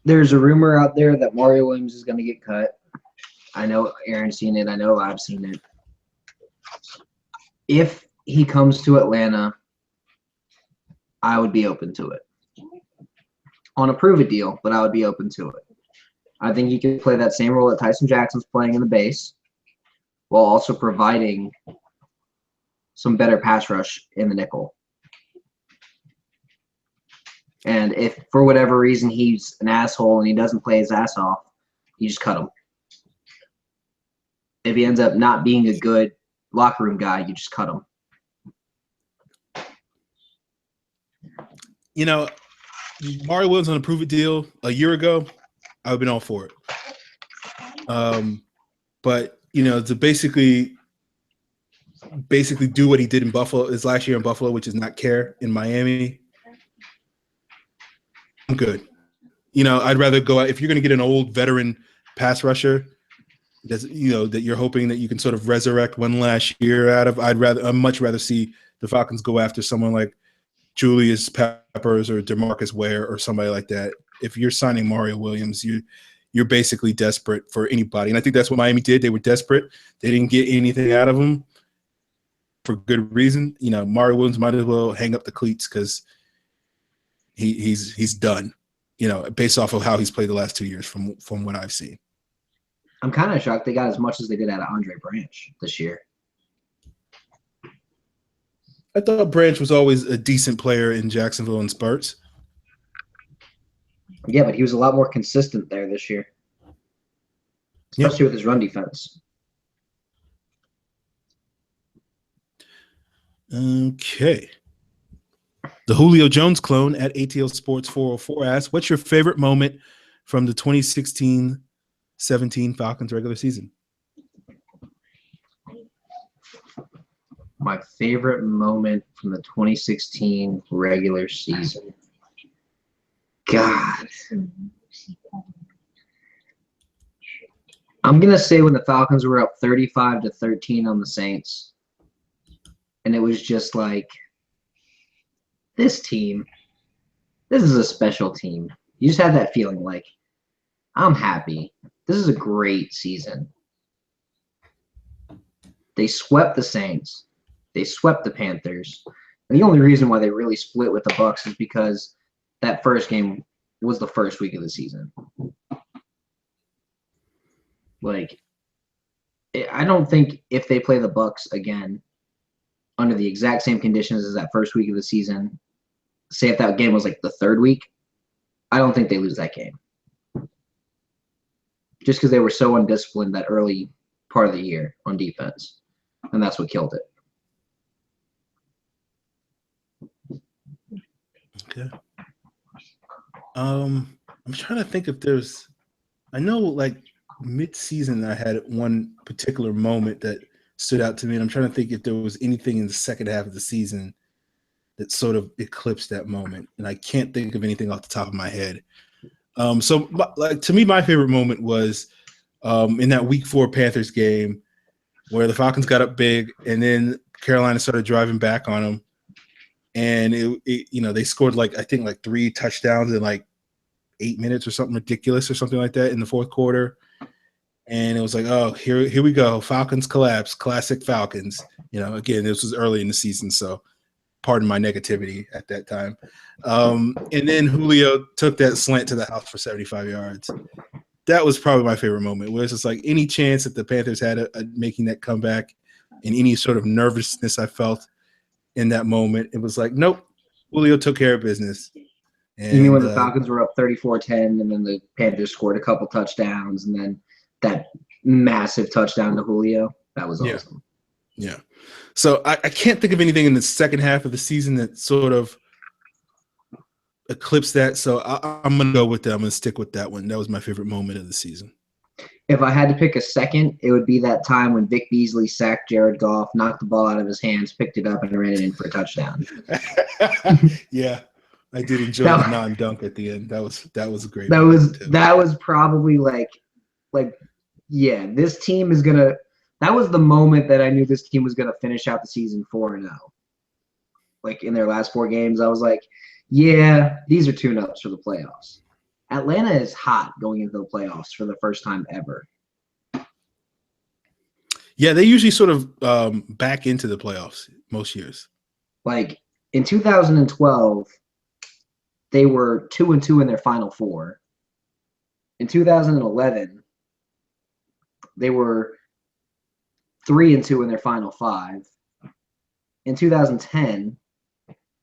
There's a rumor out there that Mario Williams is going to get cut. I know Aaron's seen it. I know I've seen it. If he comes to Atlanta, I would be open to it. On a prove-it deal, but I would be open to it. I think he could play that same role that Tyson Jackson's playing in the base while also providing some better pass rush in the nickel. And if for whatever reason he's an asshole and he doesn't play his ass off, you just cut him. If he ends up not being a good locker room guy, you just cut him. Mario Williams on a prove-it deal a year ago, I would have been all for it. But to basically do what he did in Buffalo, his last year in Buffalo, which is not care in Miami, I'm good. I'd rather go out if you're going to get an old veteran pass rusher that you're hoping that you can sort of resurrect one last year out of. I'd much rather see the Falcons go after someone like Julius Peppers or DeMarcus Ware or somebody like that. If you're signing Mario Williams, you're basically desperate for anybody. And I think that's what Miami did. They were desperate. They didn't get anything out of him for good reason. Mario Williams might as well hang up the cleats because he's done, based off of how he's played the last 2 years from what I've seen. I'm kind of shocked they got as much as they did out of Andre Branch this year. I thought Branch was always a decent player in Jacksonville and Spurs. Yeah, but he was a lot more consistent there this year, especially with his run defense. Okay. The Julio Jones clone at ATL Sports 404 asks, what's your favorite moment from the 2016-17 Falcons regular season? My favorite moment from the 2016 regular season. God. I'm going to say when the Falcons were up 35-13 on the Saints. And it was just like, this team, this is a special team. You just had that feeling like, I'm happy. This is a great season. They swept the Saints. They swept the Panthers. And the only reason why they really split with the Bucs is because that first game was the first week of the season. I don't think if they play the Bucs again under the exact same conditions as that first week of the season, say if that game was like the third week, I don't think they lose that game. Just because they were so undisciplined that early part of the year on defense. And that's what killed it. Okay. I'm trying to think if there's – I know like mid-season I had one particular moment that stood out to me, and I'm trying to think if there was anything in the second half of the season that sort of eclipsed that moment, and I can't think of anything off the top of my head. To me, my favorite moment was in that Week 4 Panthers game where the Falcons got up big, and then Carolina started driving back on them, and they scored I think 3 touchdowns in 8 minutes or something ridiculous or something like that in the fourth quarter. And it was like, oh, here we go. Falcons collapse, classic Falcons. Again, this was early in the season, so pardon my negativity at that time. And then Julio took that slant to the house for 75 yards. That was probably my favorite moment, where it's just like any chance that the Panthers had at making that comeback and any sort of nervousness I felt in that moment, it was like, nope, Julio took care of business. You mean when And the Falcons were up 34-10, and then the Panthers scored a couple touchdowns, and then that massive touchdown to Julio? That was yeah, awesome. yeah. So I can't think of anything in the second half of the season that sort of eclipsed that. So I'm going to go with that. I'm going to stick with that one. That was my favorite moment of the season. If I had to pick a second, it would be that time when Vick Beasley sacked Jared Goff, knocked the ball out of his hands, picked it up, and ran it in for a touchdown. Yeah, I did enjoy That- the non-dunk at the end. That was a great. That moment, was too. that was probably like yeah, this team is gonna. That was the moment that I knew this team was gonna finish out the season 4-0. Like in their last 4 games, I was like, yeah, these are tune-ups for the playoffs. Atlanta is hot going into the playoffs for the first time ever. Yeah, they usually sort of back into the playoffs most years. Like in 2012, they were 2-2 in their final 4. In 2011, they were 3-2 in their final 5. In 2010,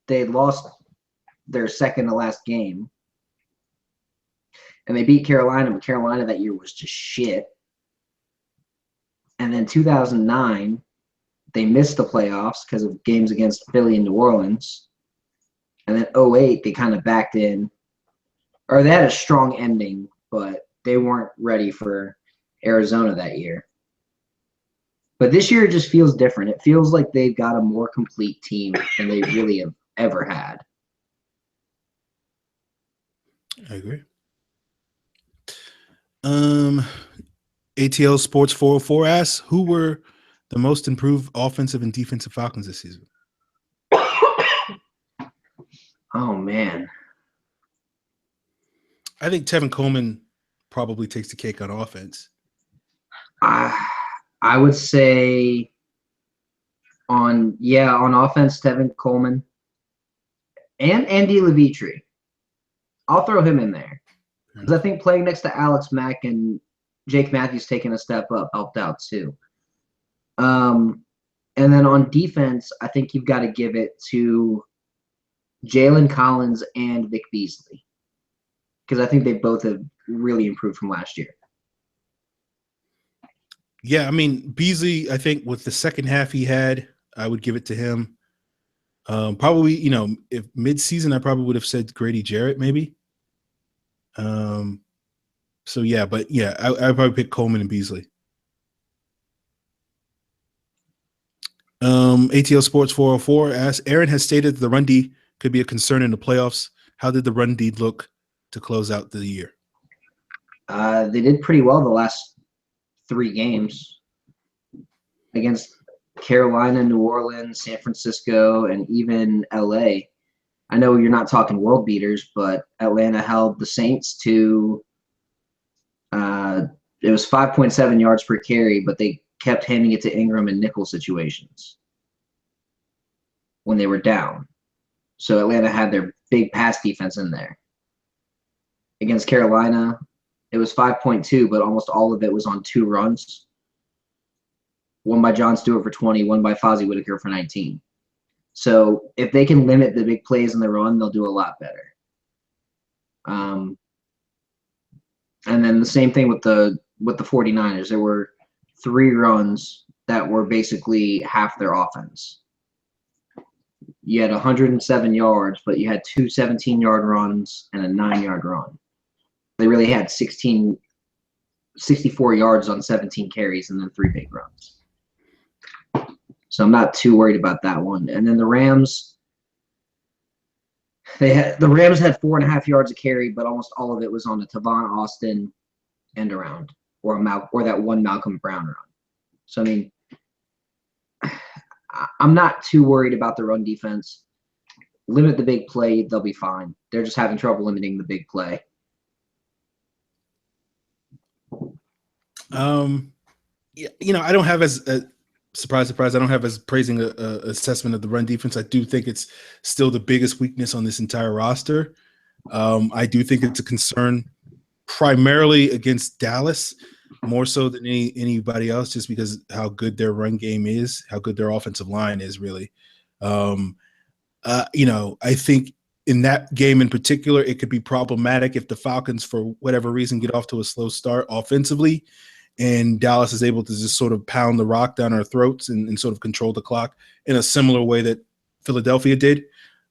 they had lost their second to last game, and they beat Carolina, but Carolina that year was just shit. And then 2009, they missed the playoffs because of games against Philly and New Orleans. And then 2008, they kind of backed in, or they had a strong ending, but they weren't ready for Arizona that year. But this year it just feels different. It feels like they've got a more complete team than they really have ever had. I agree. ATL Sports 404 asks, who were the most improved offensive and defensive Falcons this season? Oh, man. I think Tevin Coleman probably takes the cake on offense. I would say on offense, Tevin Coleman and Andy Levitri. I'll throw him in there because I think playing next to Alex Mack and Jake Matthews taking a step up helped out too. And then on defense, I think you've got to give it to Jalen Collins and Vick Beasley because I think they both have really improved from last year. Yeah, I mean, Beasley, I think with the second half he had, I would give it to him. Probably, if mid-season, I probably would have said Grady Jarrett maybe. So, yeah, but, yeah, I'd probably pick Coleman and Beasley. ATL Sports 404 asks, Aaron has stated the run D could be a concern in the playoffs. How did the run D look to close out the year? They did pretty well the last 3 games against Carolina, New Orleans, San Francisco, and even LA. I know you're not talking world beaters, but Atlanta held the Saints to it was 5.7 yards per carry, but they kept handing it to Ingram in nickel situations when they were down. So Atlanta had their big pass defense in there. Against Carolina, it was 5.2, but almost all of it was on 2 runs. One by John Stewart for 20, one by Fozzie Whitaker for 19. So if they can limit the big plays in the run, they'll do a lot better. And then the same thing with the 49ers. There were 3 runs that were basically half their offense. You had 107 yards, but you had 2 17-yard runs and a 9-yard run. They really had 64 yards on 17 carries and then 3 big runs. So I'm not too worried about that one. And then the Rams, had 4.5 yards a carry, but almost all of it was on a Tavon Austin end around or that one Malcolm Brown run. So I mean, I'm not too worried about the run defense. Limit the big play, they'll be fine. They're just having trouble limiting the big play. Yeah, I don't have as surprise, I don't have as praising a assessment of the run defense. I do think it's still the biggest weakness on this entire roster. I do think it's a concern primarily against Dallas, more so than anybody else, just because how good their run game is, how good their offensive line is really. I think in that game in particular, it could be problematic if the Falcons, for whatever reason, get off to a slow start offensively, and Dallas is able to just sort of pound the rock down our throats and sort of control the clock in a similar way that Philadelphia did.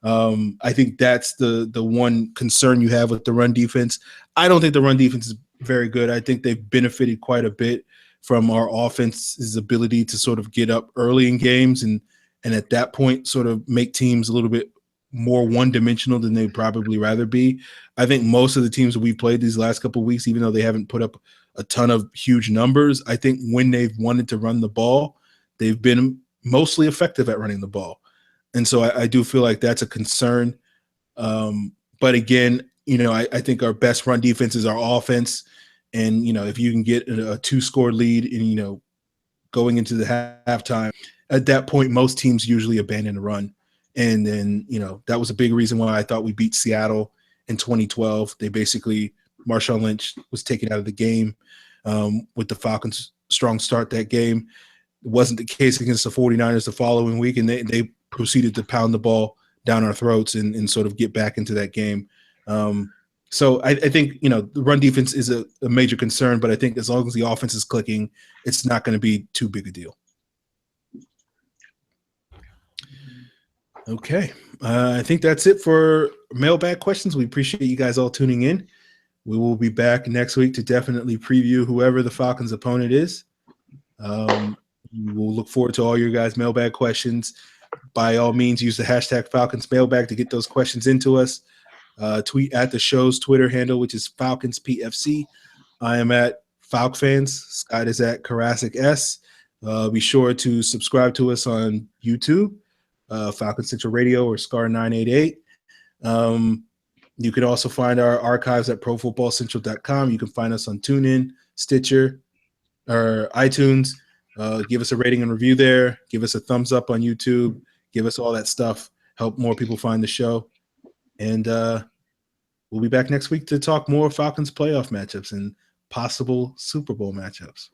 I think that's the one concern you have with the run defense. I don't think the run defense is very good. I think they've benefited quite a bit from our offense's ability to sort of get up early in games and at that point sort of make teams a little bit more one-dimensional than they'd probably rather be. I think most of the teams that we played these last couple of weeks, even though they haven't put up a ton of huge numbers, I think when they've wanted to run the ball, they've been mostly effective at running the ball. And so I do feel like that's a concern. But again, I think our best run defense is our offense. And, if you can get a 2-score lead and, going into the halftime, at that point, most teams usually abandon the run. And then, that was a big reason why I thought we beat Seattle in 2012. They basically, Marshawn Lynch was taken out of the game with the Falcons' strong start that game. It wasn't the case against the 49ers the following week, and they proceeded to pound the ball down our throats and sort of get back into that game. So I think, the run defense is a major concern, but I think as long as the offense is clicking, it's not going to be too big a deal. Okay. I think that's it for mailbag questions. We appreciate you guys all tuning in. We will be back next week to definitely preview whoever the Falcons' opponent is. We'll look forward to all your guys' mailbag questions. By all means, use the hashtag Falcons Mailbag to get those questions into us. Tweet at the show's Twitter handle, which is FalconsPFC. I am at FalcFans. Scott is at Karasik S. Be sure to subscribe to us on YouTube, Falcon Central Radio or Scar 988. You can also find our archives at ProFootballCentral.com. You can find us on TuneIn, Stitcher, or iTunes. Give us a rating and review there. Give us a thumbs up on YouTube. Give us all that stuff. Help more people find the show. And we'll be back next week to talk more Falcons playoff matchups and possible Super Bowl matchups.